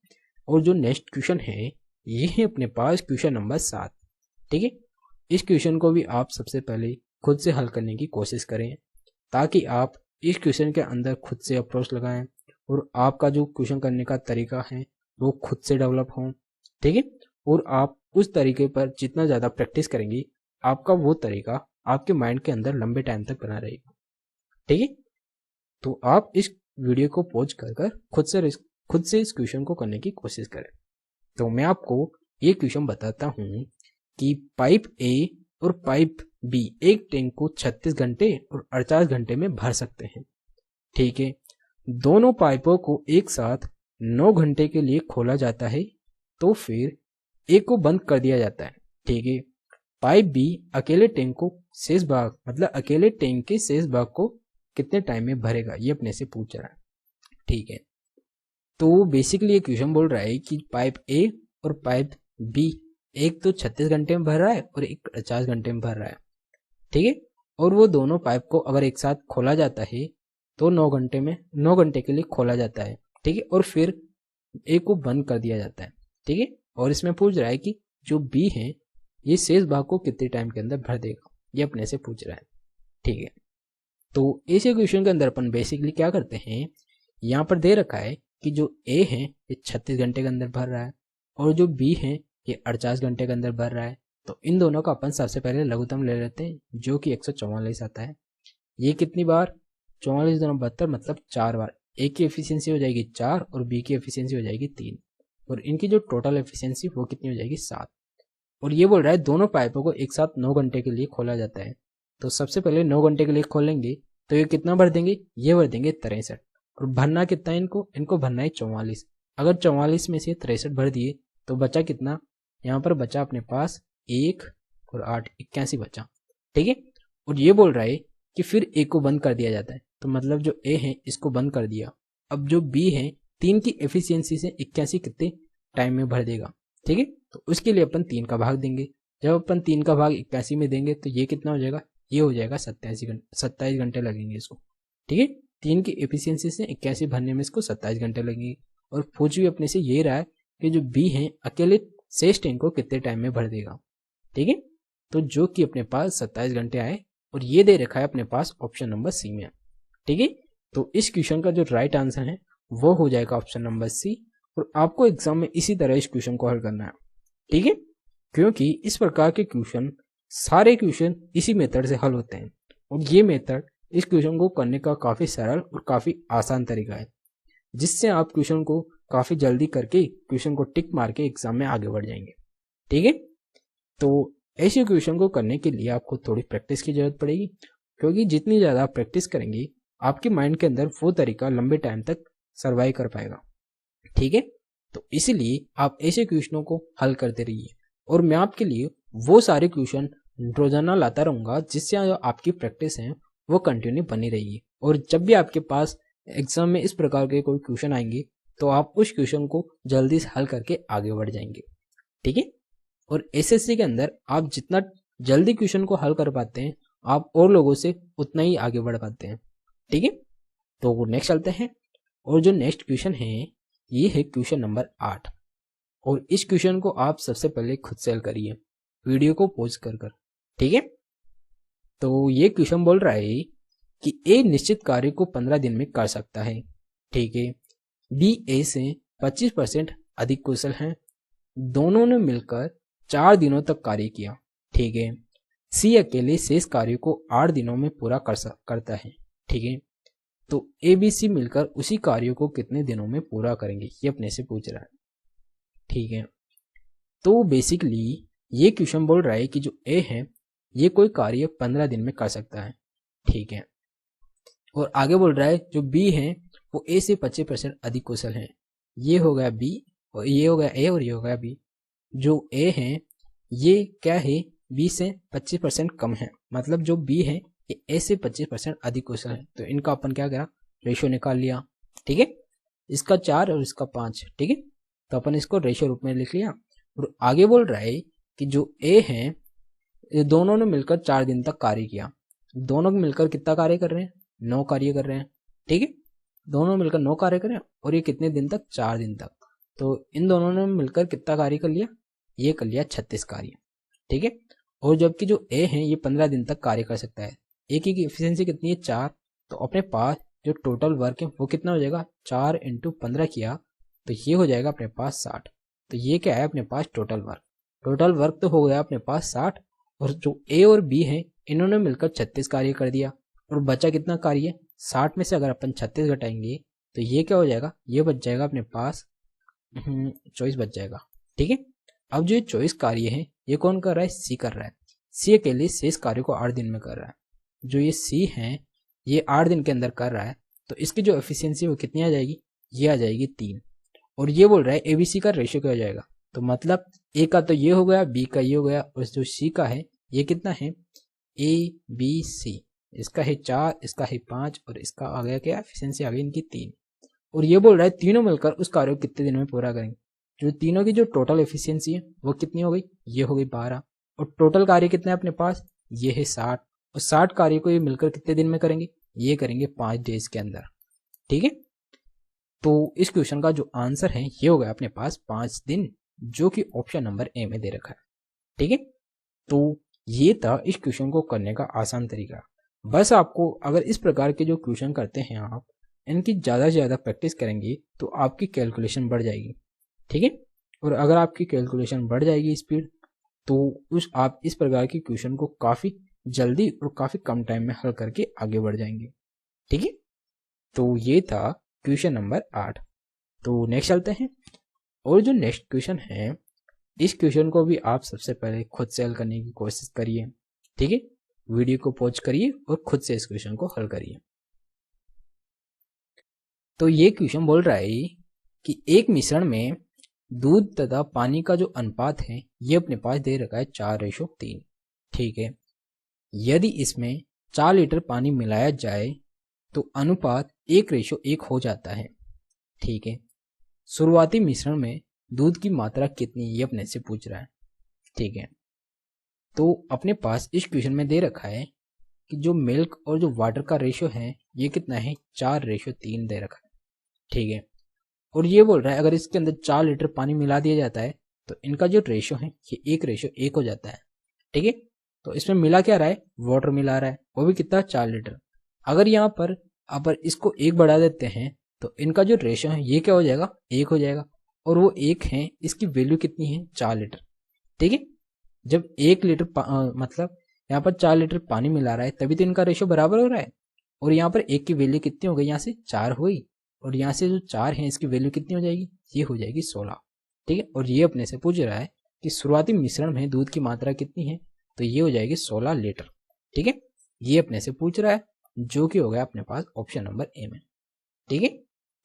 और जो नेक्स्ट क्वेश्चन है ये है अपने पास क्वेश्चन नंबर 7। ठीक है, इस क्वेश्चन को भी आप सबसे पहले खुद से हल करने की कोशिश करें, ताकि आप इस क्वेश्चन के अंदर खुद से अप्रोच लगाएं और आपका जो क्वेश्चन करने का तरीका है वो खुद से डेवलप हो। ठीक है, और आप उस तरीके पर जितना ज़्यादा प्रैक्टिस करेंगे आपका वो तरीका आपके माइंड के अंदर लंबे टाइम तक बना रहेगा। ठीक है, तो आप इस वीडियो को पॉज कर खुद से इस क्वेश्चन को करने की कोशिश करें। तो मैं आपको ये क्वेश्चन बताता हूँ कि पाइप ए और पाइप बी एक टैंक को 36 घंटे और 48 घंटे में भर सकते हैं। ठीक है, दोनों पाइपों को एक साथ 9 घंटे के लिए खोला जाता है, तो फिर एक को बंद कर दिया जाता है। ठीक है, पाइप बी अकेले टैंक को शेष भाग मतलब अकेले टैंक के शेष भाग को कितने टाइम में भरेगा, ये अपने से पूछ रहा है। ठीक है, तो बेसिकली ये क्वेश्चन बोल रहा है कि पाइप ए और पाइप बी एक तो 36 घंटे में भर रहा है और एक 50 घंटे में भर रहा है। ठीक है, और वो दोनों पाइप को अगर एक साथ खोला जाता है तो 9 घंटे के लिए खोला जाता है। ठीक है, और फिर एक को बंद कर दिया जाता है। ठीक है, और इसमें पूछ रहा है कि जो बी है ये शेष भाग को कितने टाइम के अंदर भर देगा, ये अपने से पूछ रहा है। ठीक है, तो ऐसे क्वेश्चन के अंदर अपन बेसिकली क्या करते हैं, यहाँ पर दे रखा है कि जो ए है ये 36 घंटे के अंदर भर रहा है और जो बी है ये 48 घंटे के अंदर भर रहा है, तो इन दोनों का अपन सबसे पहले लघुत्तम ले लेते हैं, जो कि 144 आता है। ये कितनी बार 44 दूना 72, मतलब 4 बार। ए की एफिशिएंसी हो जाएगी 4 और बी की एफिशिएंसी हो जाएगी 3, और इनकी जो टोटल एफिशिएंसी वो कितनी हो जाएगी 7। और ये बोल रहा है दोनों पाइपों को एक साथ 9 घंटे के लिए खोला जाता है। तो सबसे पहले 9 घंटे के लिए खोलेंगे तो ये कितना भर देंगे, ये भर देंगे 63। और भरना कितना है इनको भरना है 44। अगर 44 में से 63 भर दिए तो बचा कितना, यहाँ पर बचा अपने पास 1 और 8 81 बचा। ठीक है, और ये बोल रहा है कि फिर ए को बंद कर दिया जाता है। तो मतलब जो ए है इसको बंद कर दिया। अब जो बी है 3 की एफिशिएंसी से 81 कितने टाइम में भर देगा। ठीक है, तो उसके लिए अपन 3 का भाग देंगे। जब अपन 3 का भाग 81 में देंगे तो ये कितना हो जाएगा, ये हो जाएगा 27 घंटे लगेंगे इसको। ठीक है, 3 की एफिशिएंसी से 81 भरने में इसको 27 घंटे लगेंगे। और पूछ भी अपने से ये रहा है कि जो बी है अकेले शेष टैंक को कितने टाइम में भर देगा। ठीक है, तो जो कि अपने पास 27 घंटे आए और ये दे रखा है अपने पास ऑप्शन नंबर सी में। ठीक है, तो इस क्वेश्चन का जो राइट आंसर है वो हो जाएगा ऑप्शन नंबर सी। और आपको एग्जाम में इसी तरह इस क्वेश्चन को हल करना है। ठीक है, क्योंकि इस प्रकार के क्वेश्चन सारे क्वेश्चन इसी मेथड से हल होते हैं और ये मेथड इस क्वेश्चन को करने का काफी सरल और काफी आसान तरीका है, जिससे आप क्वेश्चन को काफी जल्दी करके क्वेश्चन को टिक मार के एग्जाम में आगे बढ़ जाएंगे। ठीक है, तो ऐसे क्वेश्चन को करने के लिए आपको थोड़ी प्रैक्टिस की जरूरत पड़ेगी, क्योंकि जितनी ज़्यादा आप प्रैक्टिस करेंगे आपके माइंड के अंदर वो तरीका लंबे टाइम तक सर्वाइव कर पाएगा। ठीक है, तो इसीलिए आप ऐसे क्वेश्चनों को हल करते रहिए और मैं आपके लिए वो सारे क्वेश्चन रोजाना लाता रहूँगा जिससे आपकी प्रैक्टिस है वो कंटिन्यू बनी रहेगी। और जब भी आपके पास एग्जाम में इस प्रकार के कोई क्वेश्चन आएंगे तो आप उस क्वेश्चन को जल्दी से हल करके आगे बढ़ जाएंगे। ठीक है, और एसएससी के अंदर आप जितना जल्दी क्वेश्चन को हल कर पाते हैं आप और लोगों से उतना ही आगे बढ़ पाते हैं। ठीक है, तो नेक्स्ट चलते हैं और जो नेक्स्ट क्वेश्चन है ये है क्वेश्चन नंबर 8। और इस क्वेश्चन को आप सबसे पहले खुद से हल करिए वीडियो को पॉज कर। ठीक है, तो ये क्वेश्चन बोल रहा है कि ए निश्चित कार्य को 15 दिन में कर सकता है। ठीक है, बी ए से 25% अधिक कुशल है, दोनों ने मिलकर 4 दिनों तक कार्य किया। ठीक है, सी अकेले शेष कार्य को 8 दिनों में पूरा करता है। ठीक है, तो ए बी सी मिलकर उसी कार्य को कितने दिनों में पूरा करेंगे ये अपने से पूछ रहा है। ठीक है, तो बेसिकली ये क्वेश्चन बोल रहा है कि जो ए है ये कोई कार्य 15 दिन में कर सकता है। ठीक है, और आगे बोल रहा है जो बी है वो ए से 25% अधिक कुशल है। ये हो गया बी और ये हो गया ए और ये हो गया बी। जो ए है ये क्या है, बी से 25% कम है, मतलब जो बी है ये ए से 25% अधिक कुशल है। तो इनका अपन क्या करा, रेशियो निकाल लिया। ठीक है, इसका 4 और इसका 5। ठीक है, तो अपन इसको रेशियो रूप में लिख लिया। और आगे बोल रहा है कि जो ए है ये दोनों ने मिलकर 4 दिन तक कार्य किया। दोनों मिलकर कितना कार्य कर रहे हैं, 9 कार्य कर रहे हैं। ठीक है, दोनों मिलकर 9 कार्य कर रहे हैं और ये कितने दिन तक, 4 दिन तक। तो इन दोनों ने मिलकर कितना कार्य कर लिया, ये कर लिया 36 कार्य। ठीक है, और जबकि जो ए है ये 15 दिन तक कार्य कर सकता है। ए की एफिशिएंसी कितनी है, 4। तो अपने पास जो टोटल वर्क है वो कितना हो जाएगा, 4 × 15 किया तो ये हो जाएगा अपने पास 60। तो ये क्या है अपने पास टोटल वर्क तो हो गया अपने पास 60। और जो ए और बी है इन्होंने मिलकर 36 कार्य कर दिया और बचा कितना कार्य, 60 में से अगर अपन 36 घटाएंगे तो ये क्या हो जाएगा, ये बच जाएगा अपने पास 24 बच जाएगा। ठीक है, अब जो ये 24 कार्य है ये कौन कर रहा है, सी कर रहा है। सी अकेले शेष कार्य को 8 दिन में कर रहा है। जो ये सी है ये 8 दिन के अंदर कर रहा है, तो इसकी जो एफिशिएंसी वो कितनी आ जाएगी, ये आ जाएगी 3। और ये बोल रहा है एबीसी का रेशियो क्या हो जाएगा, तो मतलब ए का तो ये हो गया, बी का ये हो गया और जो सी का है ये कितना है, ए बी सी, इसका है 4, इसका है 5 और इसका आ गया क्या, एफिशिएंसी आ गई इनकी 3। और ये बोल रहा है तीनों मिलकर उस कार्य को कितने दिन में पूरा करेंगे। जो तीनों की जो टोटल एफिशिएंसी है वो कितनी हो गई, ये हो गई 12। और टोटल कार्य कितने हैं अपने पास, ये है 60। और 60 कार्य को ये मिलकर कितने दिन में करेंगे, ये करेंगे 5 डेज के अंदर। ठीक है, तो इस क्वेश्चन का जो आंसर है ये हो गया अपने पास 5 दिन, जो कि ऑप्शन नंबर ए में दे रखा है। ठीक है, तो ये था इस क्वेश्चन को करने का आसान तरीका। बस आपको अगर इस प्रकार के जो क्वेश्चन करते हैं आप इनकी ज़्यादा से ज़्यादा प्रैक्टिस करेंगे तो आपकी कैलकुलेशन बढ़ जाएगी। ठीक है, और अगर आपकी कैलकुलेशन बढ़ जाएगी स्पीड तो आप इस प्रकार के क्वेश्चन को काफ़ी जल्दी और काफ़ी कम टाइम में हल करके आगे बढ़ जाएंगे। ठीक है, तो ये था क्वेश्चन नंबर 8। तो नेक्स्ट चलते हैं और जो नेक्स्ट क्वेश्चन है इस क्वेश्चन को भी आप सबसे पहले खुद से हल करने की कोशिश करिए। ठीक है, वीडियो को पॉज करिए और खुद से इस क्वेश्चन को हल करिए। तो ये क्वेश्चन बोल रहा है कि एक मिश्रण में दूध तथा पानी का जो अनुपात है ये अपने पास दे रखा है 4:3। ठीक है, यदि इसमें 4 लीटर पानी मिलाया जाए तो अनुपात 1:1 हो जाता है। ठीक है, शुरुआती मिश्रण में दूध की मात्रा कितनी ये अपने से पूछ रहा है। ठीक है, तो अपने पास इस क्वेश्चन में दे रखा है कि जो मिल्क और जो वाटर का रेशियो है ये कितना है, 4:3 दे रखा है। ठीक है, और ये बोल रहा है अगर इसके अंदर 4 लीटर पानी मिला दिया जाता है तो इनका जो रेशियो है ये 1:1 हो जाता है। ठीक है, तो इसमें मिला क्या रहा है, वाटर मिला रहा है, वो भी कितना, 4 लीटर। अगर यहाँ पर अगर इसको 1 बढ़ा देते हैं तो इनका जो रेशियो है ये क्या हो जाएगा, 1 हो जाएगा। और वो 1 है, इसकी वैल्यू कितनी है, 4 लीटर। ठीक है, जब 1 लीटर मतलब यहाँ पर 4 लीटर पानी मिला रहा है तभी तो इनका रेशियो बराबर हो रहा है। और यहाँ पर 1 की वैल्यू कितनी हो गई, यहाँ से 4 हो गई, और यहाँ से जो 4 है इसकी वैल्यू कितनी हो जाएगी, ये हो जाएगी 16। ठीक है, और ये अपने से पूछ रहा है कि शुरुआती मिश्रण में दूध की मात्रा कितनी है, तो ये हो जाएगी 16 लीटर। ठीक है, ये अपने से पूछ रहा है, जो कि हो गया अपने पास ऑप्शन नंबर ए में। ठीक है,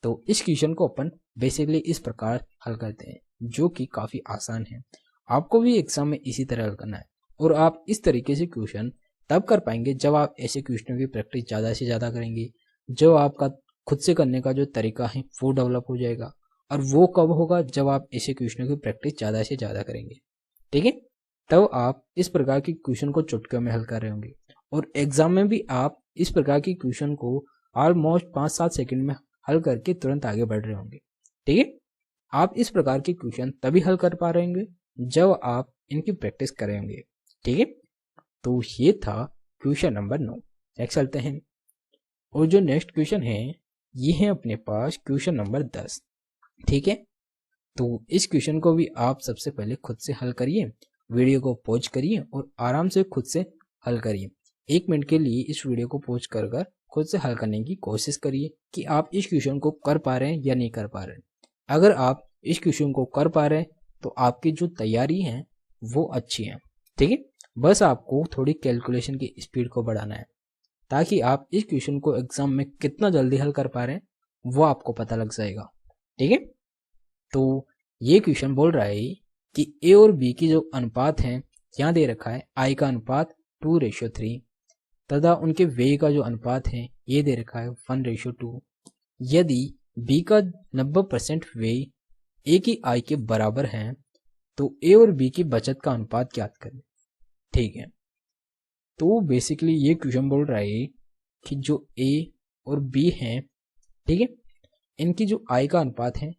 तो इस क्वेश्चन को अपन बेसिकली इस प्रकार हल करते हैं, जो कि काफी आसान है। आपको भी एग्जाम में इसी तरह हल करना है, और आप इस तरीके से क्वेश्चन तब कर पाएंगे जब आप ऐसे क्वेश्चनों की प्रैक्टिस ज़्यादा से ज़्यादा करेंगे, जो आपका खुद से करने का जो तरीका है वो डेवलप हो जाएगा। और वो कब होगा, जब आप ऐसे क्वेश्चनों की प्रैक्टिस ज़्यादा से ज़्यादा करेंगे। ठीक है, तब आप इस प्रकार की क्वेश्चन को चुटकियों में हल कर रहे होंगे, और एग्जाम में भी आप इस प्रकार की क्वेश्चन को ऑलमोस्ट 5-7 सेकंड में हल करके तुरंत आगे बढ़ रहे होंगे। ठीक है, आप इस प्रकार के क्वेश्चन तभी हल कर पा रहे होंगे जब आप इनकी प्रैक्टिस कर होंगे। ठीक है, तो ये था क्वेश्चन नंबर 9। नेक्स्ट चलते हैं, और जो नेक्स्ट क्वेश्चन है ये है अपने पास क्वेश्चन नंबर 10। ठीक है, तो इस क्वेश्चन को भी आप सबसे पहले खुद से हल करिए, वीडियो को पॉज करिए और आराम से खुद से हल करिए। 1 मिनट के लिए इस वीडियो को पॉज कर खुद से हल करने की कोशिश करिए कि आप इस क्वेश्चन को कर पा रहे हैं या नहीं कर पा रहे हैं। अगर आप इस क्वेश्चन को कर पा रहे हैं तो आपकी जो तैयारी है वो अच्छी है। ठीक है, बस आपको थोड़ी कैलकुलेशन की स्पीड को बढ़ाना है, ताकि आप इस क्वेश्चन को एग्जाम में कितना जल्दी हल कर पा रहे हैं वो आपको पता लग जाएगा। ठीक है, तो ये क्वेश्चन बोल रहा है कि ए और बी की जो अनुपात है यहाँ दे रखा है, आई का अनुपात 2:3 तथा उनके वे का जो अनुपात है ये दे रखा है 1:2। यदि बी का 90% वे ए की आई के बराबर हैं तो ए और बी की बचत का अनुपात ज्ञात करें। ठीक है, तो बेसिकली ये क्वेश्चन बोल रहा है कि जो ए और बी हैं, ठीक है, इनकी जो आई का अनुपात है,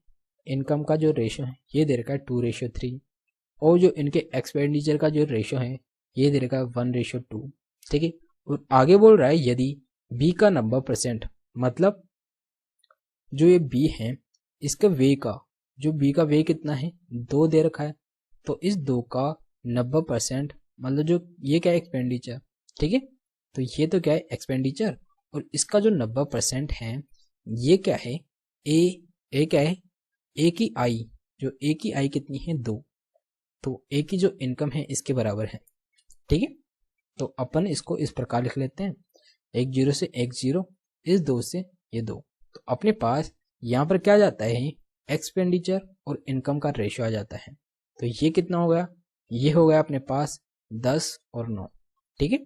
इनकम का जो रेशियो है ये दे रखा है 2:3, और जो इनके एक्सपेंडिचर का जो रेशियो है ये दे रखा है 1:2। ठीक है, और आगे बोल रहा है यदि बी का 90%, मतलब जो ये बी है इसका वे का, जो बी का वे कितना है, 2 दे रखा है, तो इस 2 का 90% मतलब जो ये क्या है, एक्सपेंडिचर। ठीक है, तो ये तो क्या है, एक्सपेंडिचर, और इसका जो 90% है ये क्या है, ए क्या है, ए की आई, जो ए की आई कितनी है, 2, तो ए की जो इनकम है इसके बराबर है। ठीक है, तो अपन इसको इस प्रकार लिख लेते हैं, 10 से 10, इस 2 से ये 2, तो अपने पास यहाँ पर क्या जाता है, एक्सपेंडिचर और इनकम का रेशियो आ जाता है। तो ये कितना हो गया, ये हो गया अपने पास 10 और 9। ठीक है,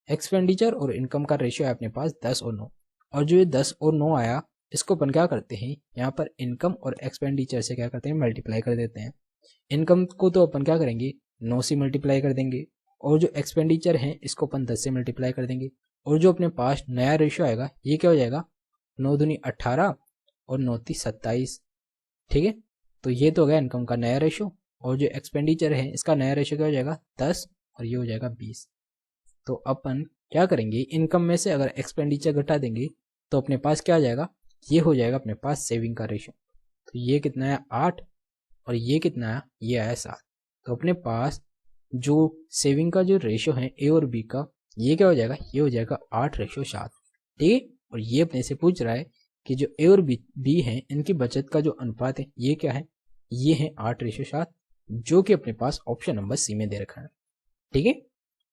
एक्सपेंडिचर और इनकम का रेशियो है अपने पास 10 और 9, और जो ये 10 और 9 आया इसको अपन क्या करते हैं, यहाँ पर इनकम और एक्सपेंडिचर से क्या करते हैं, मल्टीप्लाई कर देते हैं। इनकम को तो अपन क्या करेंगे, 9 से मल्टीप्लाई कर देंगे, और जो एक्सपेंडिचर है इसको अपन 10 से मल्टीप्लाई कर देंगे, और जो अपने पास नया रेशियो आएगा ये क्या हो जाएगा, 9 दूनी 18 और 9 × 27। ठीक है, तो ये तो हो गया इनकम का नया रेशियो, और जो एक्सपेंडिचर है इसका नया रेशियो क्या हो जाएगा, 10, और ये हो जाएगा 20। तो अपन क्या करेंगे, इनकम में से अगर एक्सपेंडिचर घटा देंगे तो अपने पास क्या आ जाएगा, ये हो जाएगा अपने पास सेविंग का रेशियो। तो ये कितना है, 8, और ये कितना है, ये आया 7। तो अपने पास जो सेविंग का जो रेशियो है ए और बी का, ये क्या हो जाएगा, ये हो जाएगा 8:7। ठीक है, और ये अपने से पूछ रहा है कि जो ए और बी है इनकी बचत का जो अनुपात है ये क्या है, ये है 8:7। जो कि अपने पास ऑप्शन नंबर सी में दे रखा है। ठीक है,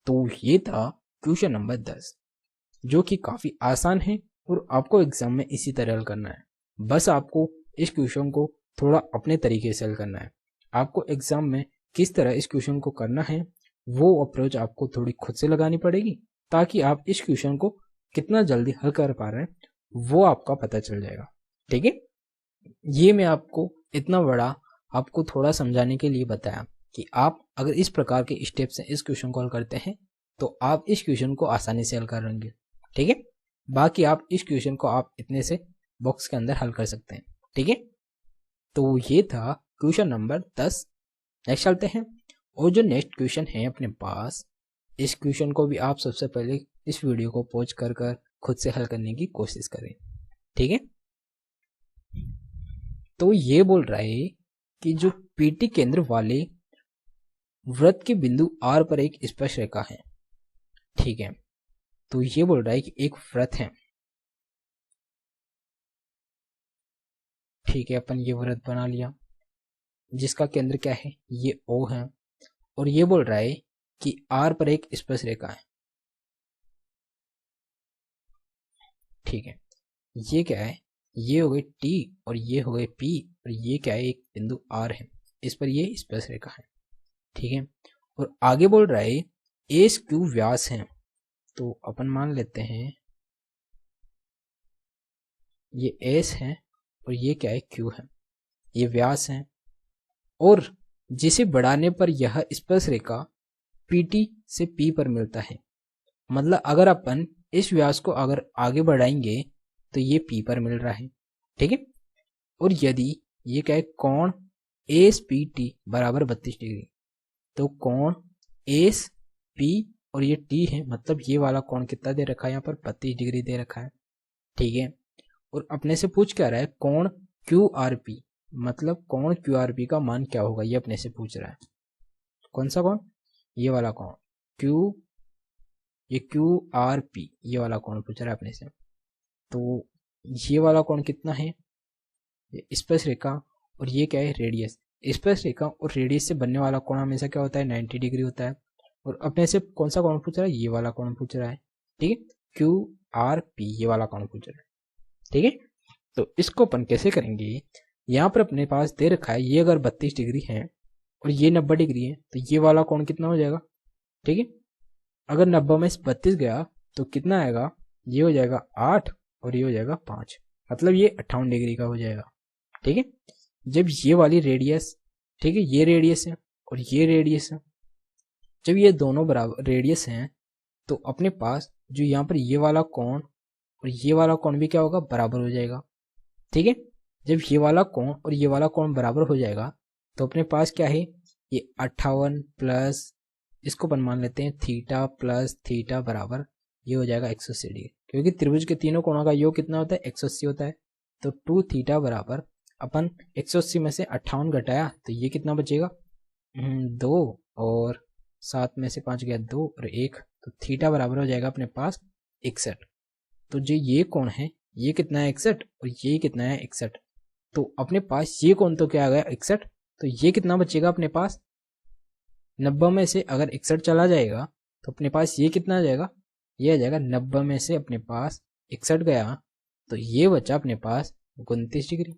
तो ये था क्वेश्चन नंबर 10, जो कि काफी आसान है और आपको एग्जाम में इसी तरह हल करना है। बस आपको इस क्वेश्चन को थोड़ा अपने तरीके से हल करना है। आपको एग्जाम में किस तरह इस क्वेश्चन को करना है वो अप्रोच आपको थोड़ी खुद से लगानी पड़ेगी, ताकि आप इस क्वेश्चन को कितना जल्दी हल कर पा रहे हैं वो आपका पता चल जाएगा। ठीक है, ये मैं आपको इतना बड़ा आपको थोड़ा समझाने के लिए बताया कि आप अगर इस प्रकार के स्टेप से इस क्वेश्चन को हल करते हैं तो आप इस क्वेश्चन को आसानी से हल कर लेंगे। ठीक है, बाकी आप इस क्वेश्चन को आप इतने से बॉक्स के अंदर हल कर सकते हैं। ठीक है, तो ये था क्वेश्चन नंबर 10। नेक्स्ट चलते हैं, और जो नेक्स्ट क्वेश्चन है अपने पास, इस क्वेश्चन को भी आप सबसे पहले इस वीडियो को पॉज कर खुद से हल करने की कोशिश करें। ठीक है, तो ये बोल रहा है कि जो पीटी केंद्र वाले वृत्त के बिंदु आर पर एक स्पर्श रेखा है। ठीक है, तो ये बोल रहा है कि एक वृत्त है। ठीक है, अपन ये वृत्त बना लिया जिसका केंद्र क्या है, ये ओ है, और ये बोल रहा है कि आर पर एक स्पर्श रेखा है। ठीक है, ये क्या है, ये हो गई टी और ये हो गई पी, और ये क्या है, एक बिंदु आर है, इस पर ये स्पर्श रेखा है। ठीक है, और आगे बोल रहा है एस क्यू व्यास है। तो अपन मान लेते हैं ये एस है और ये क्या है, क्यू है, ये व्यास है, और जिसे बढ़ाने पर यह स्पर्श रेखा पीटी से पी पर मिलता है। मतलब अगर अपन इस व्यास को अगर आगे बढ़ाएंगे तो ये पी पर मिल रहा है। ठीक है, और यदि ये क्या है, कोण एस पी टी बराबर 32 डिग्री, तो कोण एस पी और ये टी है, मतलब ये वाला कोण कितना दे रखा है, यहाँ पर 32 डिग्री दे रखा है। ठीक है, और अपने से पूछ क्या रहा है, कोण क्यू आर पी, मतलब कोण क्यू आर पी का मान क्या होगा, ये अपने से पूछ रहा है। कौन सा कोण, ये वाला कोण क्यू, ये क्यू आर पी, ये वाला कोण पूछ रहा है अपने से। तो ये वाला कोण कितना है, ये स्पर्श रेखा और ये क्या है, रेडियस। स्पर्श रेखा और रेडियस से बनने वाला कोण हमेशा क्या होता है, 90 डिग्री होता है। और अपने से कौन सा कोण पूछ रहा है, ये वाला कोण पूछ रहा है। ठीक है, क्यू आर पी, ये वाला कोण पूछ रहा है। ठीक है, तो इसको अपन कैसे करेंगे, यहाँ पर अपने पास दे रखा है ये अगर 32 डिग्री है और ये 90 डिग्री है, तो ये वाला कोण कितना हो जाएगा। ठीक है, अगर 90 में 32 गया तो कितना आएगा, ये हो जाएगा 8 और ये हो जाएगा 5, मतलब ये 58 डिग्री का हो जाएगा। ठीक है, जब ये वाली रेडियस, ठीक है, ये रेडियस है और ये रेडियस है, जब ये दोनों बराबर रेडियस हैं तो अपने पास जो यहाँ पर ये वाला कोण और ये वाला कोण भी क्या होगा, बराबर हो जाएगा। ठीक है, जब ये वाला कोण और ये वाला कोण बराबर हो जाएगा तो अपने पास क्या है, ये 58 प्लस इसको अपन मान लेते हैं थीटा प्लस थीटा बराबर ये हो जाएगा 180 डिग्री, क्योंकि त्रिभुज के तीनों कोणों का योग कितना होता है, 180 होता है। तो 2 थीटा बराबर अपन 180 में से 58 घटाया तो ये कितना बचेगा, 2, और 7 में से 5 गया 2 और 1, तो थीटा बराबर हो जाएगा अपने पास 61। तो जो ये कोण है ये कितना है, 61, और ये कितना है, 61। तो अपने पास ये कोण तो क्या आ गया, 61, तो ये कितना बचेगा अपने पास, 90 में से अगर 61 चला जाएगा तो अपने पास ये कितना आ जाएगा, ये आ जाएगा 90 में से अपने पास 61 गया तो ये बचा अपने पास 29 डिग्री।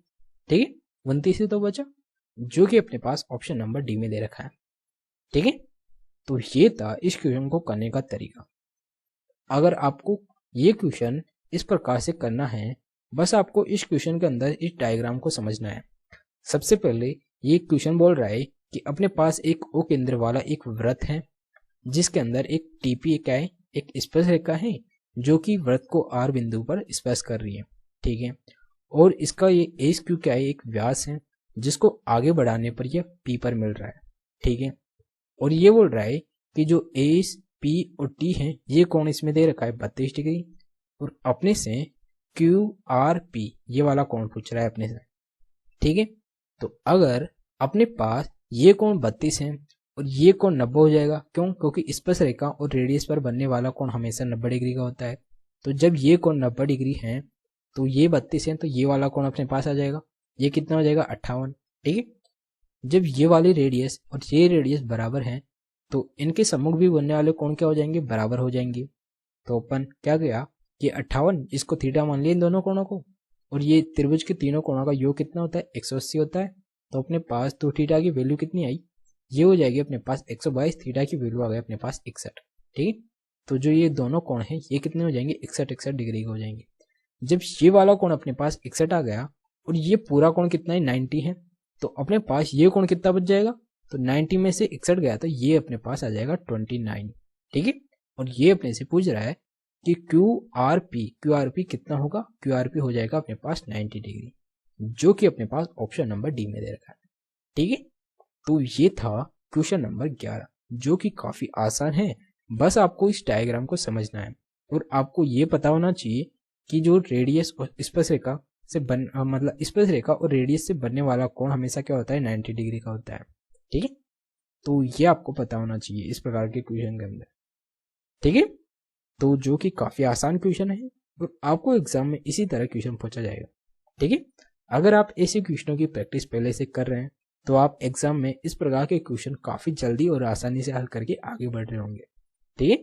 ठीक है, 29 ही तो बचा, जो कि अपने पास ऑप्शन नंबर डी में दे रखा है। ठीक है, तो ये था इस क्वेश्चन को करने का तरीका। अगर आपको ये क्वेश्चन इस प्रकार से करना है, बस आपको इस क्वेश्चन के अंदर इस डायग्राम को समझना है। सबसे पहले ये क्वेश्चन बोल रहा है कि अपने पास एक ओ केंद्र वाला एक वृत्त है जिसके अंदर एक टीपी क्या है, एक स्पर्श रेखा है जो कि वृत्त को आर बिंदु पर स्पर्श कर रही है। ठीक है, और इसका ये एस क्यू क्या है, एक व्यास है जिसको आगे बढ़ाने पर यह पी पर मिल रहा है। ठीक है, और ये बोल रहा है कि जो एस पी और टी है ये कोण इसमें दे रखा है 32 डिग्री, और अपने से क्यू आर पी ये वाला कोण पूछ रहा है अपने से। ठीक है, तो अगर अपने पास ये कोण 32 है और ये कोण 90 हो जाएगा, क्यों, क्योंकि स्पर्श रेखा और रेडियस पर बनने वाला कोण हमेशा 90 डिग्री का होता है। तो जब ये कोण 90 डिग्री है तो ये 32 है, तो ये वाला कोण अपने पास आ जाएगा, ये कितना हो जाएगा, 58। ठीक है, जब ये वाली रेडियस और ये रेडियस बराबर हैं तो इनके सम्मुख भी बनने वाले कोण क्या हो जाएंगे, बराबर हो जाएंगे। तो अपन क्या किया कि 58 इसको थीटा मान लिया इन दोनों कोणों को, और ये त्रिभुज के तीनों कोणों का योग कितना होता है, 180 होता है। तो अपने पास तो थीटा की वैल्यू कितनी आई, ये हो जाएगी अपने पास 122, थीटा की वैल्यू आ गई अपने पास 61। ठीक है, तो जो ये दोनों कोण हैं ये कितने हो जाएंगे, 61 डिग्री के हो जाएंगे। जब ये वाला कोण अपने पास 61 आ गया और ये पूरा कोण कितना है, 90 है, तो अपने पास ये कोण कितना बच जाएगा, तो 90 में से 61 गया तो ये अपने पास आ जाएगा 29। ठीक है, और ये अपने से पूछ रहा है कि क्यू आर पी कितना होगा, क्यू आर पी हो जाएगा अपने पास 90 डिग्री, जो कि अपने पास ऑप्शन नंबर डी में दे रखा है। ठीक है, तो ये था क्वेश्चन नंबर 11, जो कि काफी आसान है। बस आपको इस डायग्राम को समझना है और आपको ये पता होना चाहिए कि जो रेडियस और स्पर्शरेखा से मतलब स्पर्शरेखा और रेडियस से बनने वाला कोण हमेशा क्या होता है, 90 डिग्री का होता है। ठीक है, तो ये आपको पता होना चाहिए इस प्रकार के क्वेश्चन के अंदर। ठीक है, तो जो कि काफी आसान क्वेश्चन है और आपको एग्जाम में इसी तरह क्वेश्चन पूछा जाएगा। ठीक है, अगर आप ऐसे क्वेश्चनों की प्रैक्टिस पहले से कर रहे हैं तो आप एग्जाम में इस प्रकार के क्वेश्चन काफी जल्दी और आसानी से हल करके आगे बढ़ रहे होंगे। ठीक है,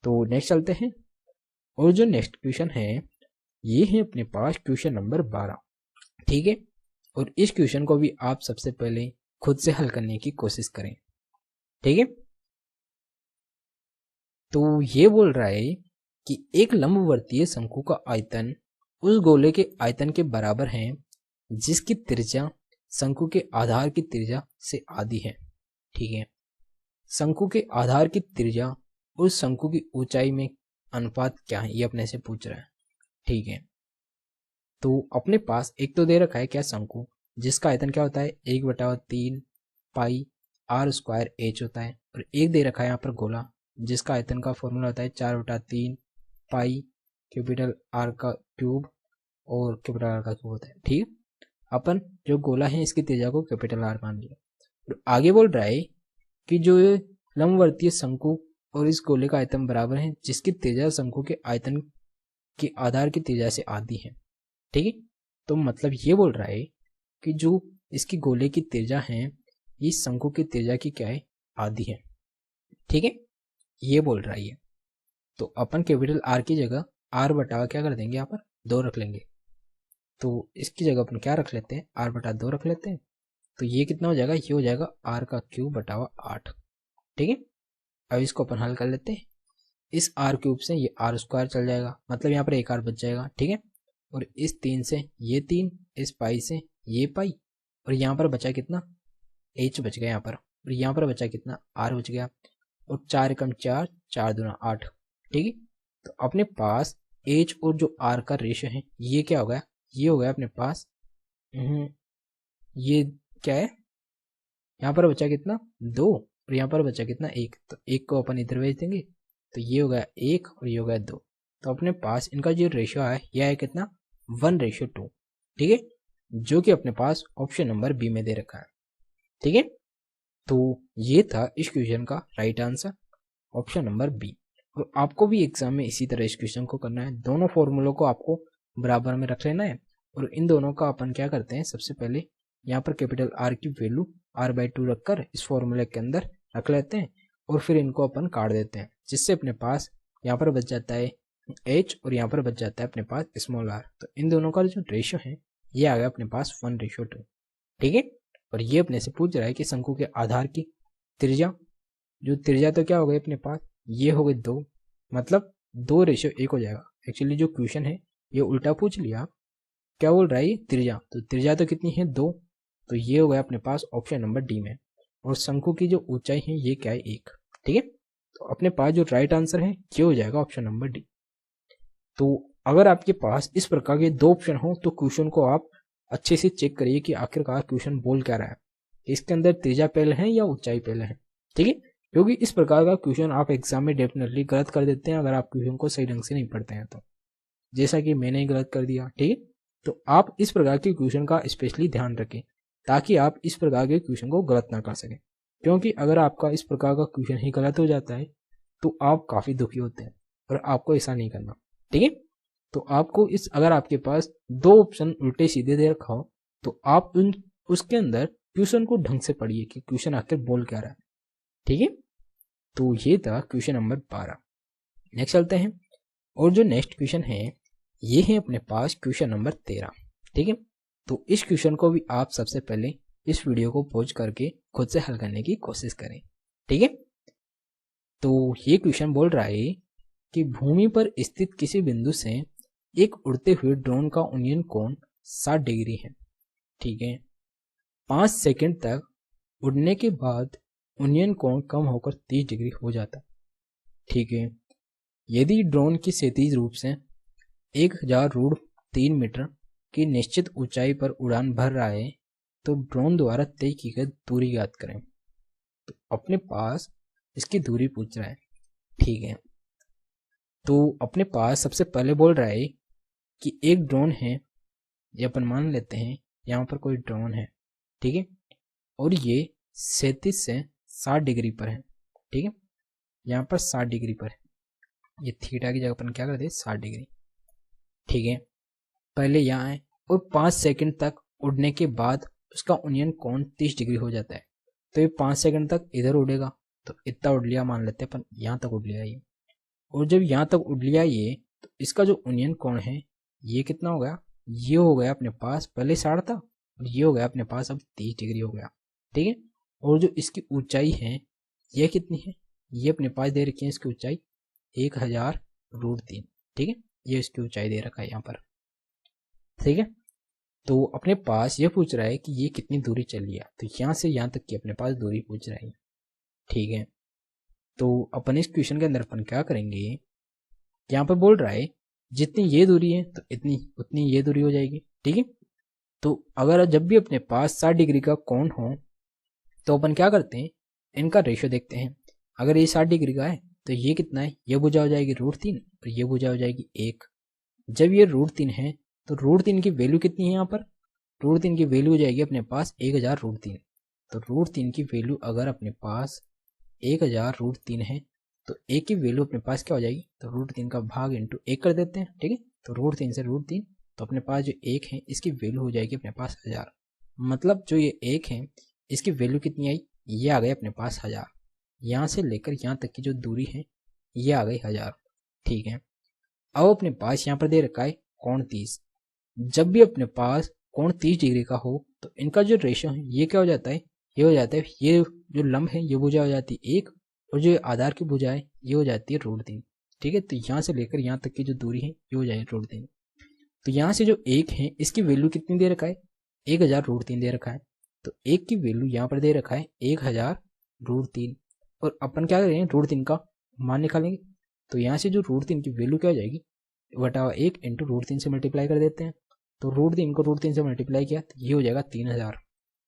तो नेक्स्ट चलते हैं, और जो नेक्स्ट क्वेश्चन है ये है अपने पास क्वेश्चन नंबर 12। ठीक है, और इस क्वेश्चन को भी आप सबसे पहले खुद से हल करने की कोशिश करें। ठीक है, तो ये बोल रहा है कि एक लंबवर्तीय शंकु का आयतन उस गोले के आयतन के बराबर है जिसकी त्रिज्या शंकु के आधार की त्रिज्या से आधी है। ठीक है, शंकु के आधार की त्रिज्या उस शंकु की ऊंचाई में अनुपात क्या है, ये अपने से पूछ रहा है। ठीक है, तो अपने पास एक तो दे रखा है क्या, शंकु जिसका आयतन क्या होता है, 1/3 पाई आर स्क्वायर एच होता है, और एक दे रखा है यहाँ पर गोला जिसका आयतन का फॉर्मूला होता है 4/3 पाई कैपिटल आर का क्यूब और कैपिटल आर का क्यूब होता है। ठीक है, अपन जो गोला है इसकी त्रिज्या को कैपिटल आर मान लिया, और आगे बोल रहा है कि जो लंबवर्तीय शंकु और इस गोले का आयतन बराबर है जिसकी त्रिज्या शंकु के आयतन के आधार की त्रिज्या से आधी है। ठीक है, तो मतलब ये बोल रहा है कि जो इसकी गोले की त्रिज्या है इस शंकु की त्रिज्या की क्या है, आधी है। ठीक है, ये बोल रहा है। तो अपन कैपिटल आर की जगह आर बटा क्या कर देंगे, यहाँ पर 2 रख लेंगे। तो इसकी जगह अपन क्या रख लेते हैं, r/2 रख लेते हैं। तो ये कितना हो जाएगा, ये हो जाएगा r का क्यूब बटा 8। ठीक है, अब इसको अपन हल कर लेते हैं। इस r क्यूब से ये r स्क्वायर चल जाएगा, मतलब यहाँ पर एक r बच जाएगा। ठीक है, और इस 3 से ये 3, इस पाई से ये पाई, और यहाँ पर बचा कितना, h बच गया यहाँ पर, और यहाँ पर बचा कितना, r बच गया, और 4 एकम 4, 4 दूना 8। ठीक है, तो अपने पास h और जो r का रेशियो है ये क्या हो गया, ये हो गया अपने पास ये क्या है, यहाँ पर बचा कितना 2, और यहाँ पर बचा कितना 1, तो 1 को अपन इधर भेज देंगे, तो ये हो गया 1 और ये हो गया 2। तो अपने पास इनका जो रेशियो है यह है कितना, 1:2। ठीक है, जो कि अपने पास ऑप्शन नंबर बी में दे रखा है। ठीक है, तो ये था इस क्वेश्चन का right answer, option number B. और आपको भी एग्जाम में इसी तरह इस क्वेश्चन को करना है, दोनों फॉर्मूलों को आपको बराबर में रख लेना है, और इन दोनों का अपन क्या करते हैं, सबसे पहले यहाँ पर कैपिटल आर की वैल्यू r/2 रखकर इस फॉर्मूले के अंदर रख लेते हैं, और फिर इनको अपन काट देते हैं, जिससे अपने पास यहाँ पर बच जाता है h और यहाँ पर बच जाता है अपने पास स्मॉल r। तो इन दोनों का जो रेशियो है ये आ गया अपने पास 1:2। ठीक है, और ये अपने से पूछ रहा है कि शंकु के आधार की त्रिज्या, जो त्रिज्या तो क्या हो गई अपने पास, ये हो गई 2, मतलब 2:1 हो जाएगा। एक्चुअली जो क्वेश्चन है ये उल्टा पूछ लिया, क्या बोल रहा है ये त्रिज्या, तो त्रिज्या तो कितनी है 2, तो ये हो गया अपने पास ऑप्शन नंबर डी में, और शंकु की जो ऊंचाई है ये क्या है 1। ठीक है, तो अपने पास जो राइट आंसर है ये हो जाएगा ऑप्शन नंबर डी। तो अगर आपके पास इस प्रकार के 2 ऑप्शन हो तो क्वेश्चन को आप अच्छे से चेक करिए कि आखिरकार क्वेश्चन बोल क्या रहा है, इसके अंदर त्रिज्या पहले है या ऊंचाई पहले है। ठीक है, क्योंकि इस प्रकार का क्वेश्चन आप एग्जाम में डेफिनेटली गलत कर देते हैं अगर आप क्वेश्चन को सही ढंग से नहीं पढ़ते हैं, तो जैसा कि मैंने ही गलत कर दिया। ठीक है, तो आप इस प्रकार के क्वेश्चन का स्पेशली ध्यान रखें ताकि आप इस प्रकार के क्वेश्चन को गलत ना कर सकें, क्योंकि अगर आपका इस प्रकार का क्वेश्चन ही गलत हो जाता है तो आप काफी दुखी होते हैं, और आपको ऐसा नहीं करना। ठीक है, तो आपको इस अगर आपके पास 2 ऑप्शन उल्टे सीधे दे रखा हो तो आप उसके अंदर क्वेश्चन को ढंग से पढ़िए कि क्वेश्चन आखिर बोल क्या रहा है। ठीक है, तो ये था क्वेश्चन नंबर 12। नेक्स्ट चलते हैं, और जो नेक्स्ट क्वेश्चन है ये है अपने पास क्वेश्चन नंबर 13। ठीक है, तो इस क्वेश्चन को भी आप सबसे पहले इस वीडियो को पॉज करके खुद से हल करने की कोशिश करें। ठीक है, तो ये क्वेश्चन बोल रहा है कि भूमि पर स्थित किसी बिंदु से एक उड़ते हुए ड्रोन का उन्नयन कोण 60 डिग्री है। ठीक है, 5 सेकंड तक उड़ने के बाद उन्नयन कोण कम होकर 30 डिग्री हो जाता है। ठीक है, यदि ड्रोन की क्षैतिज रूप से 1000√3 मीटर की निश्चित ऊंचाई पर उड़ान भर रहा है तो ड्रोन द्वारा तय की गई दूरी ज्ञात करें। तो अपने पास इसकी दूरी पूछ रहा है। ठीक है, तो अपने पास सबसे पहले बोल रहा है कि एक ड्रोन है, ये अपन मान लेते हैं यहाँ पर कोई ड्रोन है। ठीक है, और ये 37 से 60 डिग्री पर है। ठीक है, यहाँ पर 60 डिग्री पर है, ये थीटा की जगह अपन क्या करते हैं 60 डिग्री। ठीक है, पहले यहाँ है और 5 सेकंड तक उड़ने के बाद उसका उन्नयन कोण 30 डिग्री हो जाता है। तो ये 5 सेकंड तक इधर उड़ेगा, तो इतना उड़ लिया मान लेते हैं अपन, यहाँ तक उड़ लिया ये। और जब यहाँ तक उड़ लिया ये, तो इसका जो उन्नयन कोण है ये कितना हो गया, ये हो गया अपने पास, पहले 60 था और ये हो गया अपने पास अब 30 डिग्री हो गया। ठीक है, और जो इसकी ऊंचाई है ये कितनी है, ये अपने पास दे रखी है इसकी ऊंचाई 1000√3। ठीक है, ये इसकी ऊंचाई दे रखा है यहाँ पर। ठीक है, तो अपने पास ये पूछ रहा है कि ये कितनी दूरी चली है, तो यहाँ से यहाँ तक की अपने पास दूरी पूछ रहा है। ठीक है, तो अपन इस क्वेश्चन के अंदर अपन क्या करेंगे, यहाँ पर बोल रहा है जितनी ये दूरी है तो इतनी उतनी ये दूरी हो जाएगी। ठीक है, तो अगर जब भी अपने पास 60 डिग्री का कोण हो तो अपन क्या करते हैं, इनका रेशियो देखते हैं। अगर ये 60 डिग्री का है तो ये कितना है, ये भुजा हो जाएगी √3 और ये भुजा हो जाएगी 1। जब ये √3 है तो √3 की वैल्यू कितनी है, यहाँ पर √3 की वैल्यू हो जाएगी अपने पास 1000√3। तो √3 की वैल्यू अगर अपने पास 1000√3 है तो एक की वैल्यू अपने पास क्या हो जाएगी, तो √3 का भाग इंटू 1 कर देते हैं। ठीक है, तो √3 से √3, तो अपने पास जो 1 है इसकी वैल्यू हो जाएगी अपने पास 1000। मतलब जो ये 1 है इसकी वैल्यू कितनी आई, ये आ गई अपने पास 1000। यहाँ से लेकर यहाँ तक की जो दूरी है ये आ गई 1000। ठीक है, अब अपने पास यहाँ पर दे रखा है कोण 30। जब भी अपने पास कोण 30 डिग्री का हो तो इनका जो रेशियो है ये क्या हो जाता है, ये हो जाता है, ये जो लंब है ये भुजा हो जाती है 1 और जो आधार की भुजा है ये हो जाती है √3। ठीक है, तो यहाँ से लेकर यहाँ तक की जो दूरी है ये हो जाएगी √3। तो यहाँ से जो 1 है इसकी वैल्यू कितनी दे रखा है, 1000√3 दे रखा है। तो 1 की वैल्यू यहाँ पर दे रखा है 1000√3 और अपन क्या करेंगे √3 का मान निकालेंगे। तो यहाँ से जो √3 की वैल्यू क्या हो जाएगी, बटा 1 इंटू √3 से मल्टीप्लाई कर देते हैं। तो √3 को √3 से मल्टीप्लाई किया तो ये हो जाएगा 3000।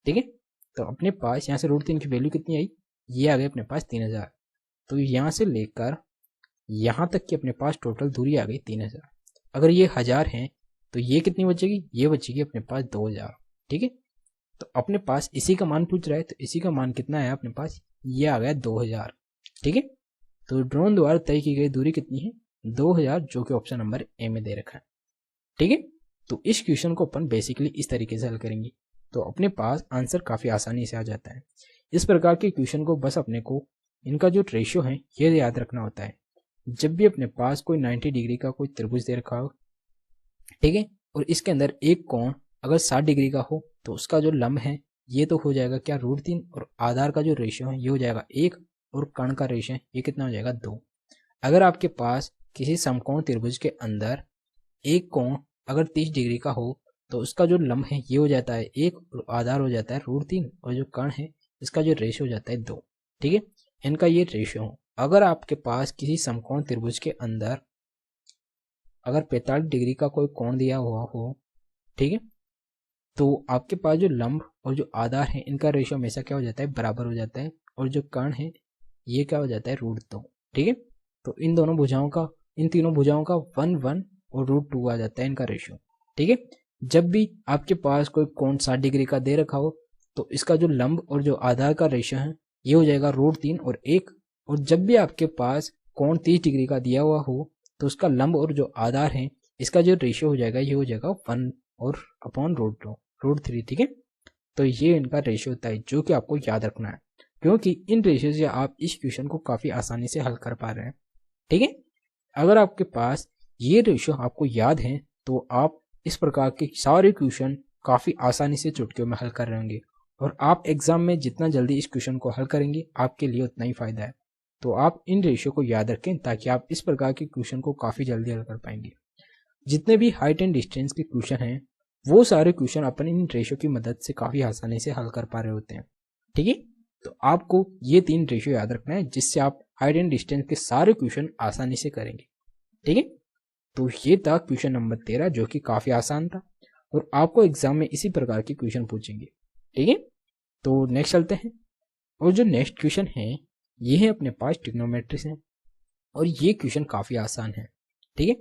ठीक है, तो अपने पास यहाँ से √3 की वैल्यू कितनी आई, ये आ गई अपने पास 3000। तो यहाँ से लेकर यहाँ तक की अपने पास टोटल दूरी आ गई 3000। अगर ये 1000 है तो ये कितनी बचेगी, ये बचेगी अपने पास 2000। ठीक है, तो अपने पास इसी का मान पूछ रहा है, तो इसी का मान कितना है अपने पास, ये आ गया 2000। ठीक है, तो ड्रोन द्वारा तय की गई दूरी कितनी है, 2000, जो कि ऑप्शन नंबर ए में दे रखा है। ठीक है, तो इस क्वेश्चन को अपन बेसिकली इस तरीके से हल करेंगे तो अपने पास आंसर काफ़ी आसानी से आ जाता है। इस प्रकार के क्वेश्चन को बस अपने को इनका जो रेशियो है ये याद रखना होता है। जब भी अपने पास कोई 90 डिग्री का कोई त्रिभुज दे रखा हो, ठीक है, और इसके अंदर एक कोण अगर 60 डिग्री का हो तो उसका जो लंब है ये तो हो जाएगा क्या √3 और आधार का जो रेशियो है ये हो जाएगा 1 और कर्ण का रेशियो ये कितना हो जाएगा 2। अगर आपके पास किसी समकोण त्रिभुज के अंदर एक कोण अगर 30 डिग्री का हो तो उसका जो लंब है ये हो जाता है 1 और आधार हो जाता है √3 और जो कर्ण है इसका जो रेशियो हो जाता है 2। ठीक है, इनका ये रेशियो हो। अगर आपके पास किसी समकोण त्रिभुज के अंदर अगर 45 डिग्री का कोई कोण दिया हुआ हो, ठीक है, तो आपके पास जो लंब और जो आधार है इनका रेशियो हमेशा क्या हो जाता है, बराबर हो जाता है और जो कर्ण है ये क्या हो जाता है √2। ठीक है, तो इन दोनों भुजाओं का, इन तीनों भुजाओं का 1 1 और √2 आ जाता है इनका रेशियो। ठीक है, जब भी आपके पास कोई कोण 60 डिग्री का दे रखा हो तो इसका जो लंब और जो आधार का रेशियो है ये हो जाएगा √3 और 1। और जब भी आपके पास कोण 30 डिग्री का दिया हुआ हो तो उसका लंब और जो आधार है इसका जो रेशियो हो जाएगा ये हो जाएगा 1 और अपॉन √3। ठीक है, तो ये इनका रेशियो होता है जो कि आपको याद रखना है, क्योंकि इन रेशियो से आप इस क्वेश्चन को काफ़ी आसानी से हल कर पा रहे हैं। ठीक है, अगर आपके पास ये रेशियो आपको याद है तो आप इस प्रकार के सारे क्वेश्चन काफ़ी आसानी से चुटकियों में हल कर रहे होंगे, और आप एग्जाम में जितना जल्दी इस क्वेश्चन को हल करेंगे आपके लिए उतना ही फायदा है। तो आप इन रेशियो को याद रखें ताकि आप इस प्रकार के क्वेश्चन को काफ़ी जल्दी हल कर पाएंगे। जितने भी हाइट एंड डिस्टेंस के क्वेश्चन हैं वो सारे क्वेश्चन अपन इन रेशियो की मदद से काफ़ी आसानी से हल कर पा रहे होते हैं। ठीक है, तो आपको ये 3 रेशियो याद रखना है जिससे आप हाइट एंड डिस्टेंस के सारे क्वेश्चन आसानी से करेंगे। ठीक है, तो ये था क्वेश्चन नंबर 13 जो कि काफ़ी आसान था, और आपको एग्जाम में इसी प्रकार के क्वेश्चन पूछेंगे। ठीक है, तो नेक्स्ट चलते हैं, और जो नेक्स्ट क्वेश्चन है ये है अपने पास ट्रिग्नोमेट्री से, और ये क्वेश्चन काफ़ी आसान है। ठीक है,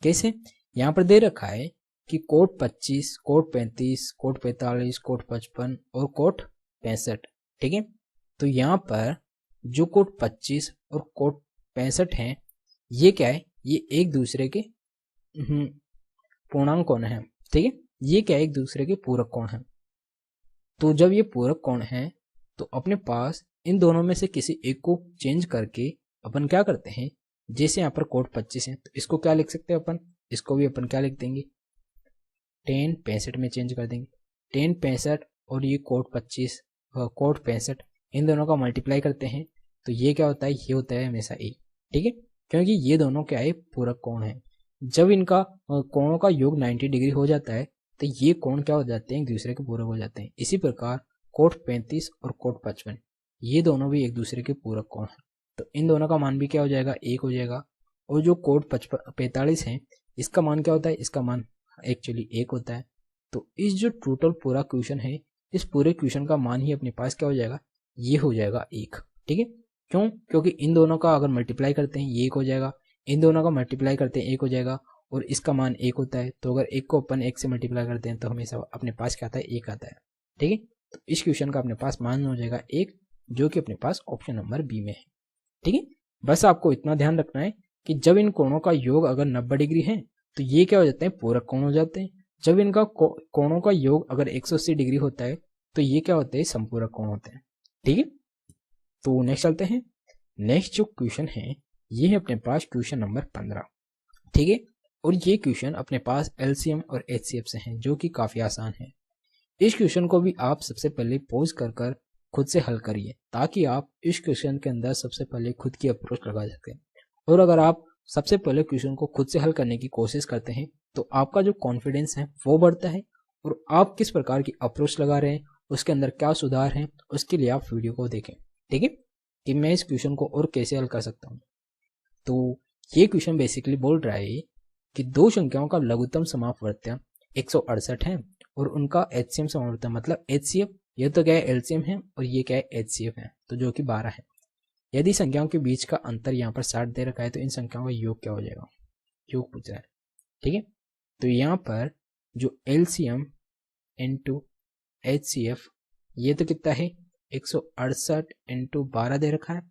कैसे, यहाँ पर दे रखा है कि कोट 25, कोट 35, कोट 45, कोट 55 और कोट 65। ठीक है, तो यहाँ पर जो कोट 25 और कोट 65 हैं ये क्या है, ये एक दूसरे के पूर्णांक कोण है। ठीक है, ये क्या है, एक दूसरे के पूरक कोण है। तो जब ये पूरक कोण है तो अपने पास इन दोनों में से किसी एक को चेंज करके अपन क्या करते हैं, जैसे यहाँ पर कोट 25 है तो इसको क्या लिख सकते हैं अपन, इसको भी अपन क्या लिख देंगे, 10 65 में चेंज कर देंगे। 10 65 और ये कोट 25 कोट 65 इन दोनों का मल्टीप्लाई करते हैं तो ये क्या होता है, ये होता है हमेशा ए। ठीक है, क्योंकि ये दोनों क्या है, पूरक कोण है। जब इनका कोणों का योग 90 डिग्री हो जाता है तो ये कोण क्या हो जाते हैं, एक दूसरे के पूरक हो जाते हैं। इसी प्रकार कोट 35 और कोट 55 ये दोनों भी एक दूसरे के पूरक कोण हैं, तो इन दोनों का मान भी क्या हो जाएगा, एक हो जाएगा। और जो कोट 45 है इसका मान क्या होता है, इसका मान एक्चुअली एक होता है। तो इस जो टोटल पूरा क्वेश्चन है इस पूरे क्वेश्चन का मान ही अपने पास क्या हो जाएगा, ये हो जाएगा एक। ठीक है, क्यों, क्योंकि इन दोनों का अगर मल्टीप्लाई करते हैं ये एक हो जाएगा, इन दोनों का मल्टीप्लाई करते हैं एक हो जाएगा, और इसका मान एक होता है। तो अगर एक को अपन एक से मल्टीप्लाई करते हैं तो हमेशा अपने पास क्या आता है, एक आता है। ठीक है, तो इस क्वेश्चन का अपने पास मान हो जाएगा एक, जो कि अपने पास ऑप्शन नंबर बी में है। ठीक है, बस आपको इतना ध्यान रखना है कि जब इन कोणों का योग अगर 90 डिग्री है तो ये क्या हो जाते हैं, पूरक कोण हो जाते हैं। जब इनका कोणों का योग अगर 180 डिग्री होता है तो ये क्या होते हैं, समपूरक कोण होते हैं। ठीक है, तो नेक्स्ट चलते हैं। नेक्स्ट जो क्वेश्चन है ये है अपने पास क्वेश्चन नंबर 15। ठीक है, और ये क्वेश्चन अपने पास एलसीएम और एचसीएफ से हैं जो कि काफी आसान है। इस क्वेश्चन को भी आप सबसे पहले पॉज कर खुद से हल करिए ताकि आप इस क्वेश्चन के अंदर सबसे पहले खुद की अप्रोच लगा सकें। और अगर आप सबसे पहले क्वेश्चन को खुद से हल करने की कोशिश करते हैं तो आपका जो कॉन्फिडेंस है वो बढ़ता है, और आप किस प्रकार की अप्रोच लगा रहे हैं उसके अंदर क्या सुधार है उसके लिए आप वीडियो को देखें। ठीक है, कि मैं इस क्वेश्चन को और कैसे हल कर सकता हूँ। तो ये क्वेश्चन बेसिकली बोल रहा है कि दो संख्याओं का लघुत्तम समापवर्त्य 168 है और उनका एचसीएम समापवर्त्य मतलब एचसीएफ, ये तो क्या है एलसीएम है और ये क्या है एचसीएफ है, तो जो कि 12 है। यदि संख्याओं के बीच का अंतर यहाँ पर 60 दे रखा है तो इन संख्याओं का योग क्या हो जाएगा, योग पूछ रहा है। ठीक है, तो यहाँ पर जो एलसीएम इंटू एचसीएफ ये तो कितना है, 168 इंटू 12 दे रखा है।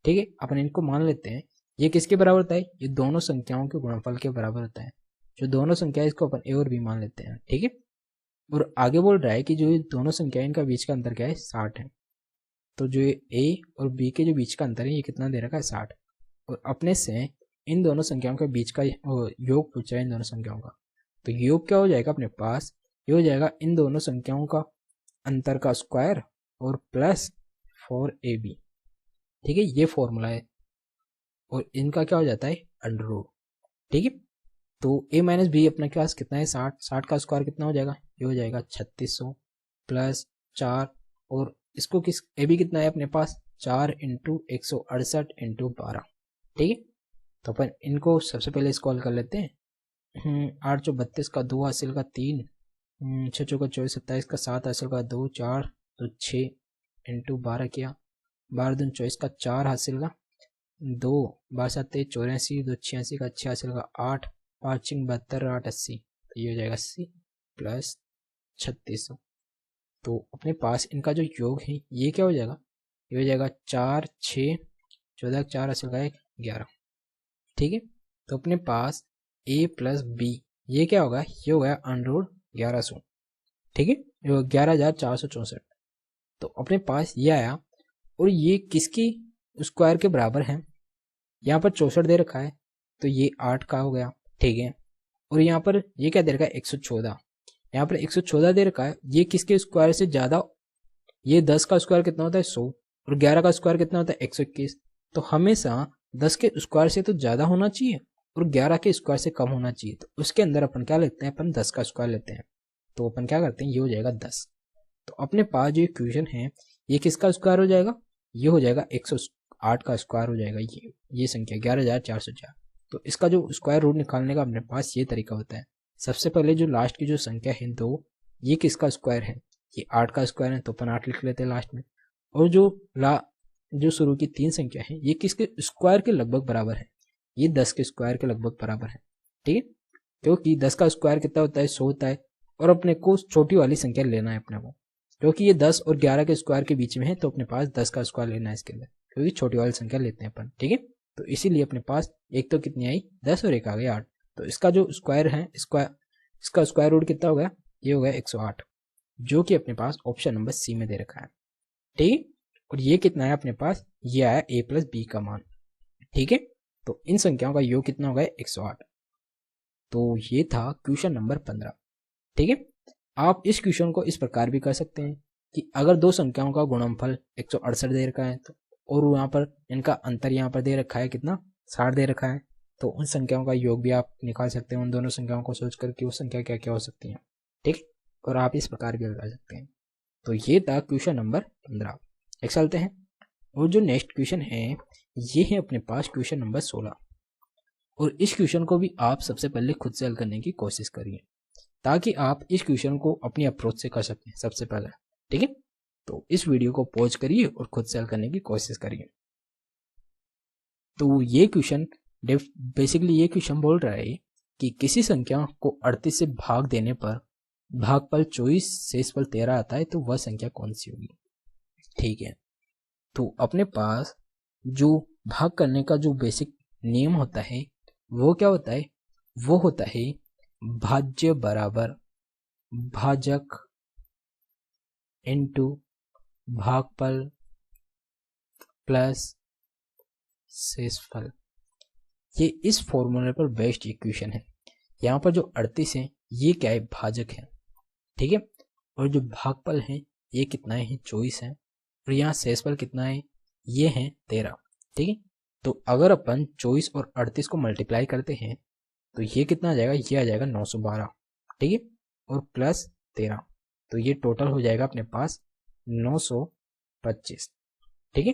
ठीक है, अपन इनको मान लेते हैं, ये किसके बराबर होता है, ये दोनों संख्याओं के गुणनफल के बराबर होता है। जो दोनों संख्या है इसको अपन ए और बी मान लेते हैं। ठीक है, और आगे बोल रहा है कि जो ये दोनों संख्या इनका बीच का अंतर क्या है, 60 है। तो जो ए और बी के जो बीच का अंतर है ये कितना दे रखा है, 60। और अपने से इन दोनों संख्याओं के बीच का योग पूछा है इन दोनों संख्याओं का, तो योग क्या हो जाएगा अपने पास, ये हो जाएगा इन दोनों संख्याओं का अंतर का स्क्वायर और प्लस 4ab। ठीक है, ये फॉर्मूला है, और इनका क्या हो जाता है, अंडर रूट। ठीक है, तो a माइनस बी अपने पास कितना है, 60। 60 का स्क्वायर कितना हो जाएगा, ये हो जाएगा 3600 प्लस 4, और इसको किस ए बी कितना है अपने पास, 4 इंटू 168 इंटू 12। ठीक है, तो अपन इनको सबसे पहले इसको कर लेते हैं। 8 चौ 32 का 2 हासिल का 3, 6 चौ का 24 27 का 7 हासिल का 2, 4 तो 6 इंटू 12 किया, 12 दून 24 का 4 हासिल का 2, 12 7 84, 2 86 का 6 हासिल का 8, 5 72 8 80, तो ये हो जाएगा 80 प्लस 3600। तो अपने पास इनका जो योग है ये क्या हो जाएगा, ये हो जाएगा 4 6 14 4 हासिल का 11। ठीक है, तो अपने पास a प्लस बी ये क्या होगा, ये होगा अंडर रूट 1100। ठीक है, 11,464। तो अपने पास ये आया और ये किसकी स्क्वायर के बराबर है। यहाँ पर 64 दे रखा है तो ये 8 का हो गया, ठीक है। और यहाँ पर ये क्या दे रखा है 114, यहाँ पर 114 दे रखा है, ये किसके स्क्वायर से ज्यादा, ये 10 का स्क्वायर कितना होता है 100 और 11 का स्क्वायर कितना होता है 121। तो हमेशा 10 के स्क्वायर से तो ज्यादा होना चाहिए और 11 के स्क्वायर से कम होना चाहिए। तो उसके अंदर अपन क्या लेते हैं, अपन 10 का स्क्वायर लेते हैं। तो अपन क्या करते हैं, ये हो जाएगा 10। तो अपने पास जो इक्वेशन है ये किसका स्क्वायर हो जाएगा, ये हो जाएगा 108 का स्क्वायर हो जाएगा, ये संख्या 11,404। तो इसका जो स्क्वायर रूट निकालने का अपने पास ये तरीका होता है। सबसे पहले जो लास्ट की जो संख्या है 2, ये किसका स्क्वायर है, ये 8 का स्क्वायर है तो अपन 8 लिख लेते हैं लास्ट में। और जो शुरू की 3 संख्या है ये किसके स्क्वायर के लगभग बराबर है, ये 10 के स्क्वायर के लगभग बराबर है, ठीक है। क्योंकि 10 का स्क्वायर कितना होता है 100 होता है और अपने को छोटी वाली संख्या लेना है अपने को, क्योंकि ये 10 और 11 के स्क्वायर के बीच में है तो अपने पास 10 का स्क्वायर लेना है इसके अंदर, क्योंकि छोटी वाली संख्या लेते हैं अपन, ठीक है। तो इसीलिए अपने पास एक तो कितनी आई 10 और एक आ गई 8। तो इसका जो स्क्वायर है इसका स्क्वायर रूट कितना हो गया, ये हो गया 108, जो कि अपने पास ऑप्शन नंबर सी में दे रखा है, ठीक है। और ये कितना है अपने पास, ये आया a प्लस बी का मान, ठीक है। तो इन संख्याओं का योग कितना हो गया 108। तो ये था क्वेश्चन नंबर 15, ठीक है। आप इस क्वेश्चन को इस प्रकार भी कर सकते हैं कि अगर दो संख्याओं का गुणनफल 168 दे रखा है तो, और यहाँ पर इनका अंतर यहाँ पर दे रखा है कितना 60 दे रखा है, तो उन संख्याओं का योग भी आप निकाल सकते हैं उन दोनों संख्याओं को सोच कर कि वो संख्या क्या क्या हो सकती है, ठीक। और आप इस प्रकार भी लगा सकते हैं। तो ये था क्वेश्चन नंबर 15। एक चलते हैं और जो नेक्स्ट क्वेश्चन है ये है अपने पास क्वेश्चन नंबर 16। और इस क्वेश्चन को भी आप सबसे पहले खुद से हल करने की कोशिश करिए ताकि आप इस क्वेश्चन को अपनी अप्रोच से कर सकें सबसे पहले, ठीक है। तो इस वीडियो को पॉज करिए और खुद से हल करने की कोशिश करिए। तो ये क्वेश्चन बेसिकली ये क्वेश्चन बोल रहा है कि किसी संख्या को 38 से भाग देने पर भागफल 24 शेषफल 13 आता है तो वह संख्या कौन सी होगी, ठीक है। तो अपने पास जो भाग करने का जो बेसिक नियम होता है वो क्या होता है, वो होता है भाज्य बराबर भाजक इनटू भागफल प्लस शेषफल। ये इस फॉर्मूले पर बेस्ड इक्वेशन है। यहाँ पर जो 38 है ये क्या है, भाजक है, ठीक है। और जो भागफल है ये कितना है 24 है और यहाँ शेषफल कितना है, ये है 13, ठीक है। तो अगर अपन 24 और 38 को मल्टीप्लाई करते हैं तो ये कितना आ जाएगा, ये आ जाएगा 912, ठीक है। और प्लस 13 तो ये टोटल हो जाएगा अपने पास 925, ठीक है।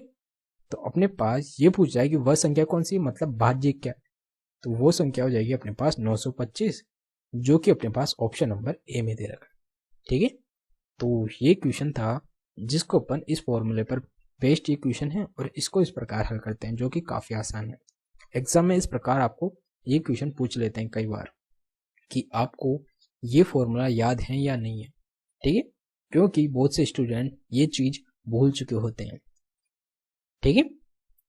तो अपने पास ये पूछ रहा है कि वह संख्या कौन सी, मतलब भाज्य क्या, तो वो संख्या हो जाएगी अपने पास 925, जो कि अपने पास ऑप्शन नंबर ए में दे रखा है, ठीक है। तो ये क्वेश्चन था जिसको अपन इस फॉर्मूले पर बेस्ड ये क्वेश्चन है और इसको इस प्रकार हल करते हैं जो कि काफी आसान है। एग्जाम में इस प्रकार आपको ये क्वेश्चन पूछ लेते हैं कई बार कि आपको ये फॉर्मूला याद है या नहीं है, ठीक है, क्योंकि बहुत से स्टूडेंट ये चीज भूल चुके होते हैं, ठीक है।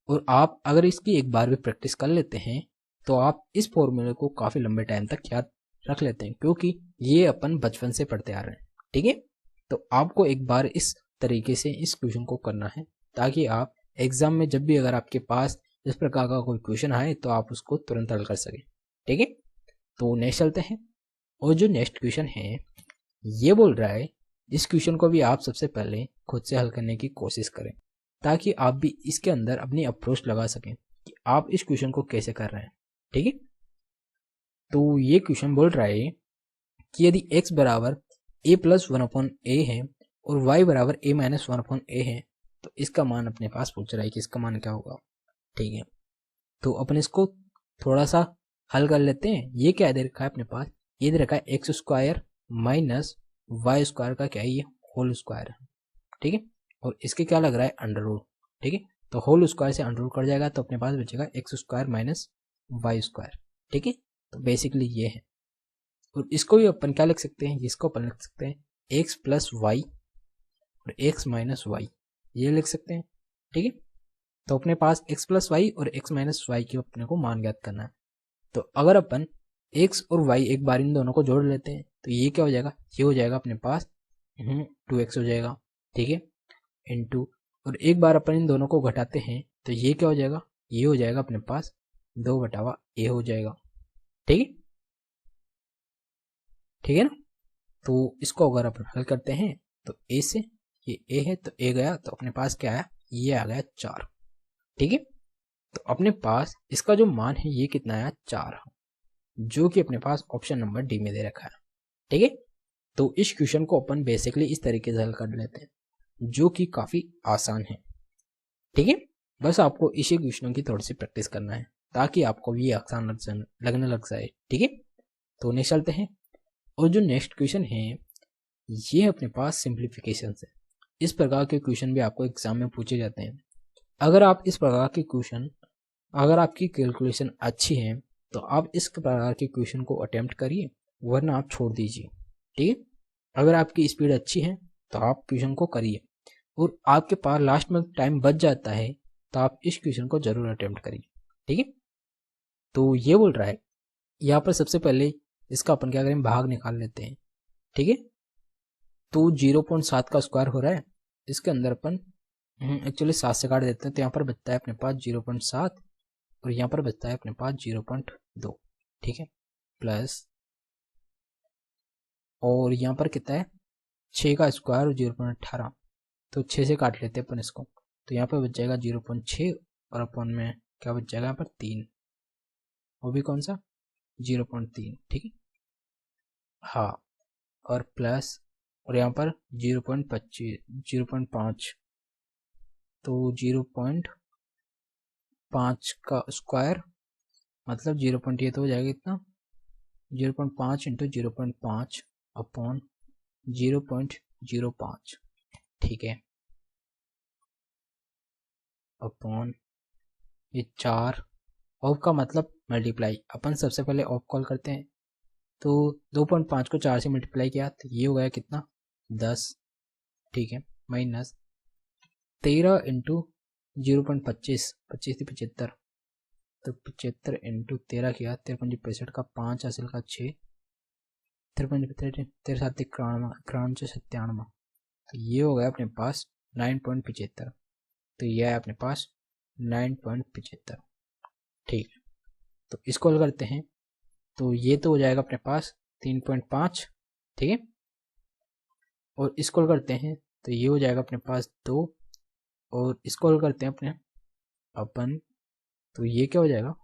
और आप अगर इसकी एक बार भी प्रैक्टिस कर लेते हैं तो आप इस फॉर्मूले को काफी लंबे टाइम तक याद रख लेते हैं, क्योंकि ये अपन बचपन से पढ़ते आ रहे हैं, ठीक है। तो आपको एक बार इस तरीके से इस क्वेश्चन को करना है ताकि आप एग्जाम में जब भी अगर आपके पास इस प्रकार का कोई क्वेश्चन आए तो आप उसको तुरंत हल कर सकें, ठीक है। तो नेक्स्ट चलते हैं और जो नेक्स्ट क्वेश्चन है ये बोल रहा है इस क्वेश्चन को भी आप सबसे पहले खुद से हल करने की कोशिश करें ताकि आप भी इसके अंदर अपनी अप्रोच लगा सकें कि आप इस क्वेश्चन को कैसे कर रहे हैं, ठीक है। तो ये क्वेश्चन बोल रहा है कि यदि x बराबर a प्लस 1/a है और y बराबर a माइनस 1/a है तो इसका मान अपने पास पूछ रहा है कि इसका मान क्या होगा, ठीक है। तो अपन इसको थोड़ा सा हल कर लेते हैं। ये क्या दे रखा है अपने पास, ये दे रखा है x square minus y square का क्या है, ये होल स्क्वायर है, ठीक है। और इसके क्या लग रहा है अंडर रूट, ठीक है। तो होल स्क्वायर से अंडर रूट कट जाएगा तो अपने पास बचेगा x square minus y square, ठीक है। तो बेसिकली ये है और इसको भी अपन क्या लिख सकते हैं, इसको अपन लिख सकते हैं एक्स प्लस वाई और एक्स माइनस वाई, ये लिख सकते हैं, ठीक है। तो अपने पास एक्स प्लस वाई और एक्स माइनस वाई की अपने को मान ज्ञात करना है। तो अगर अपन एक्स और वाई एक बार इन दोनों को जोड़ लेते हैं तो ये क्या हो जाएगा, ये हो जाएगा अपने पास 2x हो जाएगा, ठीक है, इंटू, और एक बार अपन इन दोनों को घटाते हैं तो ये क्या हो जाएगा, ये हो जाएगा अपने पास 2/a हो जाएगा, ठीक है, ठीक है ना। तो इसको अगर अपन हल करते हैं तो a से, ये a है तो a गया, तो अपने पास क्या आया, ये आ गया 4, ठीक है। तो अपने पास इसका जो मान है ये कितना आया, 4, जो कि अपने पास ऑप्शन नंबर डी में दे रखा है, ठीक है। तो इस क्वेश्चन को अपन बेसिकली इस तरीके से हल कर लेते हैं, जो कि काफी आसान है, ठीक है। बस आपको इसी क्वेश्चनों की थोड़ी सी प्रैक्टिस करना है ताकि आपको भी आसान लगने लग जाए, ठीक है। तो नेक्स्ट चलते हैं, और जो नेक्स्ट क्वेश्चन है ये अपने पास सिंप्लीफिकेशन है। इस प्रकार के क्वेश्चन भी आपको एग्जाम में पूछे जाते हैं। अगर आप इस प्रकार के क्वेश्चन, अगर आपकी कैलकुलेशन अच्छी है तो आप इस प्रकार के क्वेश्चन को अटेम्प्ट करिए, वरना आप छोड़ दीजिए, ठीक है। अगर आपकी स्पीड अच्छी है तो आप क्वेश्चन को करिए, और आपके पास लास्ट में टाइम बच जाता है तो आप इस क्वेश्चन को जरूर अटेम्प्ट करिए, ठीक है। तो ये बोल रहा है यहाँ पर सबसे पहले इसका अपन क्या करें, भाग निकाल लेते हैं, ठीक है। तो 0.7 का स्क्वायर हो रहा है, इसके अंदर अपन एक्चुअली 7 से काट देते हैं, तो यहाँ पर बचता है अपने पास 0.7, और यहाँ पर बचता है अपने पास 0.2, ठीक है, प्लस, और यहाँ पर कितना है 6 का स्क्वायर और 0.18, तो 6 से काट लेते हैं अपन इसको, तो यहाँ पर बच जाएगा 0.6, और अपन में क्या बच जाएगा यहाँ पर 3, वो भी कौन सा 0.3, ठीक है, हाँ, और प्लस, और यहाँ पर 0.5, तो 0.5 का स्क्वायर मतलब 0. ये तो हो जाएगा इतना 0.5 इंटू 0.5 अपॉन 0.05, ठीक है, अपॉन ये 4, ऑफ का मतलब मल्टीप्लाई, अपन सबसे पहले ऑफ कॉल करते हैं, तो 2.5 को 4 से मल्टीप्लाई किया तो ये हो गया कितना 10, ठीक है, माइनस 13 इंटू 0.25, 25 थी 75, तो 75 इंटू 13 किया, 53 का 5 हासिल का 6, 53 7 91 97, तो ये हो गया अपने पास 9.75, तो ये है अपने पास 9.75, ठीक है। तो इसको हल करते हैं तो ये तो हो जाएगा अपने पास 3.5, ठीक है, और इसको हल करते हैं तो ये हो जाएगा अपने पास 2, और इसको हल करते हैं अपन तो ये क्या हो जाएगा,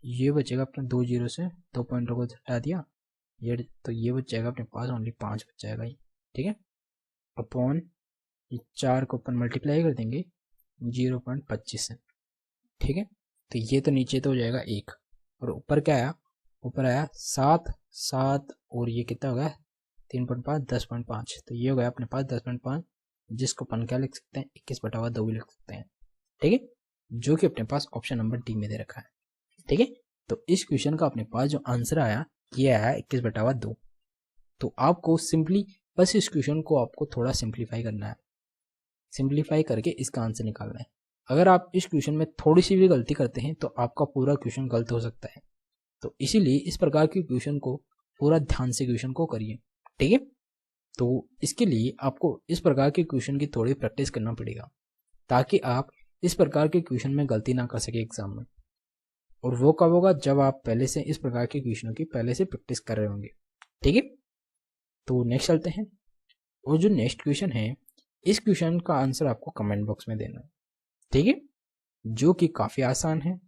ये बचेगा अपने 2 0 से 2 पॉइंटों को हटा दिया, ये तो ये बच जाएगा अपने पास ओनली 5 बच जाएगा ही, ठीक है, अपॉन 4 को अपन मल्टीप्लाई कर देंगे 0.25 से, ठीक है। तो ये तो नीचे तो हो जाएगा 1, और ऊपर क्या आया, ऊपर आया 7, और ये कितना हो गया 3.5, 10.5, तो ये हो गया अपने पास 10.5, जिसको अपन क्या लिख सकते हैं 21/2 भी लिख सकते हैं, ठीक है, जो कि अपने पास ऑप्शन नंबर डी में दे रखा है, ठीक है। तो इस क्वेश्चन का अपने पास जो आंसर आया ये आया 21/2। तो आपको सिंपली बस इस क्वेश्चन को आपको थोड़ा सिंप्लीफाई करना है, सिंप्लीफाई करके इसका आंसर निकालना है। अगर आप इस क्वेश्चन में थोड़ी सी भी गलती करते हैं तो आपका पूरा क्वेश्चन गलत हो सकता है, तो इसीलिए इस प्रकार के क्वेश्चन को पूरा ध्यान से क्वेश्चन को करिए, ठीक है। तो इसके लिए आपको इस प्रकार के क्वेश्चन की थोड़ी प्रैक्टिस करना पड़ेगा, ताकि आप इस प्रकार के क्वेश्चन में गलती ना कर सके एग्जाम में, और वो कब होगा जब आप पहले से इस प्रकार के क्वेश्चनों की पहले से प्रैक्टिस कर रहे होंगे, ठीक है। तो नेक्स्ट चलते हैं, और जो नेक्स्ट क्वेश्चन है इस क्वेश्चन का आंसर आपको कमेंट बॉक्स में देना है, ठीक है, जो कि काफी आसान है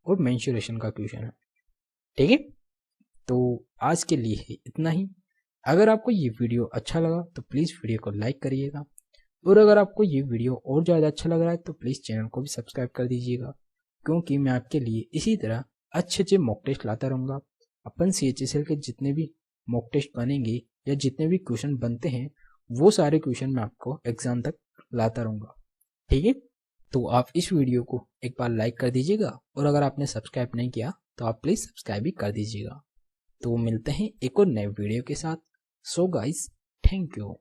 और मेंसुरेशन का क्वेश्चन है, ठीक है। तो आज के लिए इतना ही। अगर आपको ये वीडियो अच्छा लगा तो प्लीज़ वीडियो को लाइक करिएगा, और अगर आपको ये वीडियो और ज़्यादा अच्छा लग रहा है तो प्लीज़ चैनल को भी सब्सक्राइब कर दीजिएगा, क्योंकि मैं आपके लिए इसी तरह अच्छे मॉक टेस्ट लाता रहूँगा। अपन CHSL के जितने भी मॉक टेस्ट बनेंगे या जितने भी क्वेश्चन बनते हैं वो सारे क्वेश्चन मैं आपको एग्जाम तक लाता रहूँगा, ठीक है। तो आप इस वीडियो को एक बार लाइक कर दीजिएगा, और अगर आपने सब्सक्राइब नहीं किया तो आप प्लीज़ सब्सक्राइब भी कर दीजिएगा। तो मिलते हैं एक और नए वीडियो के साथ। So guys, thank you.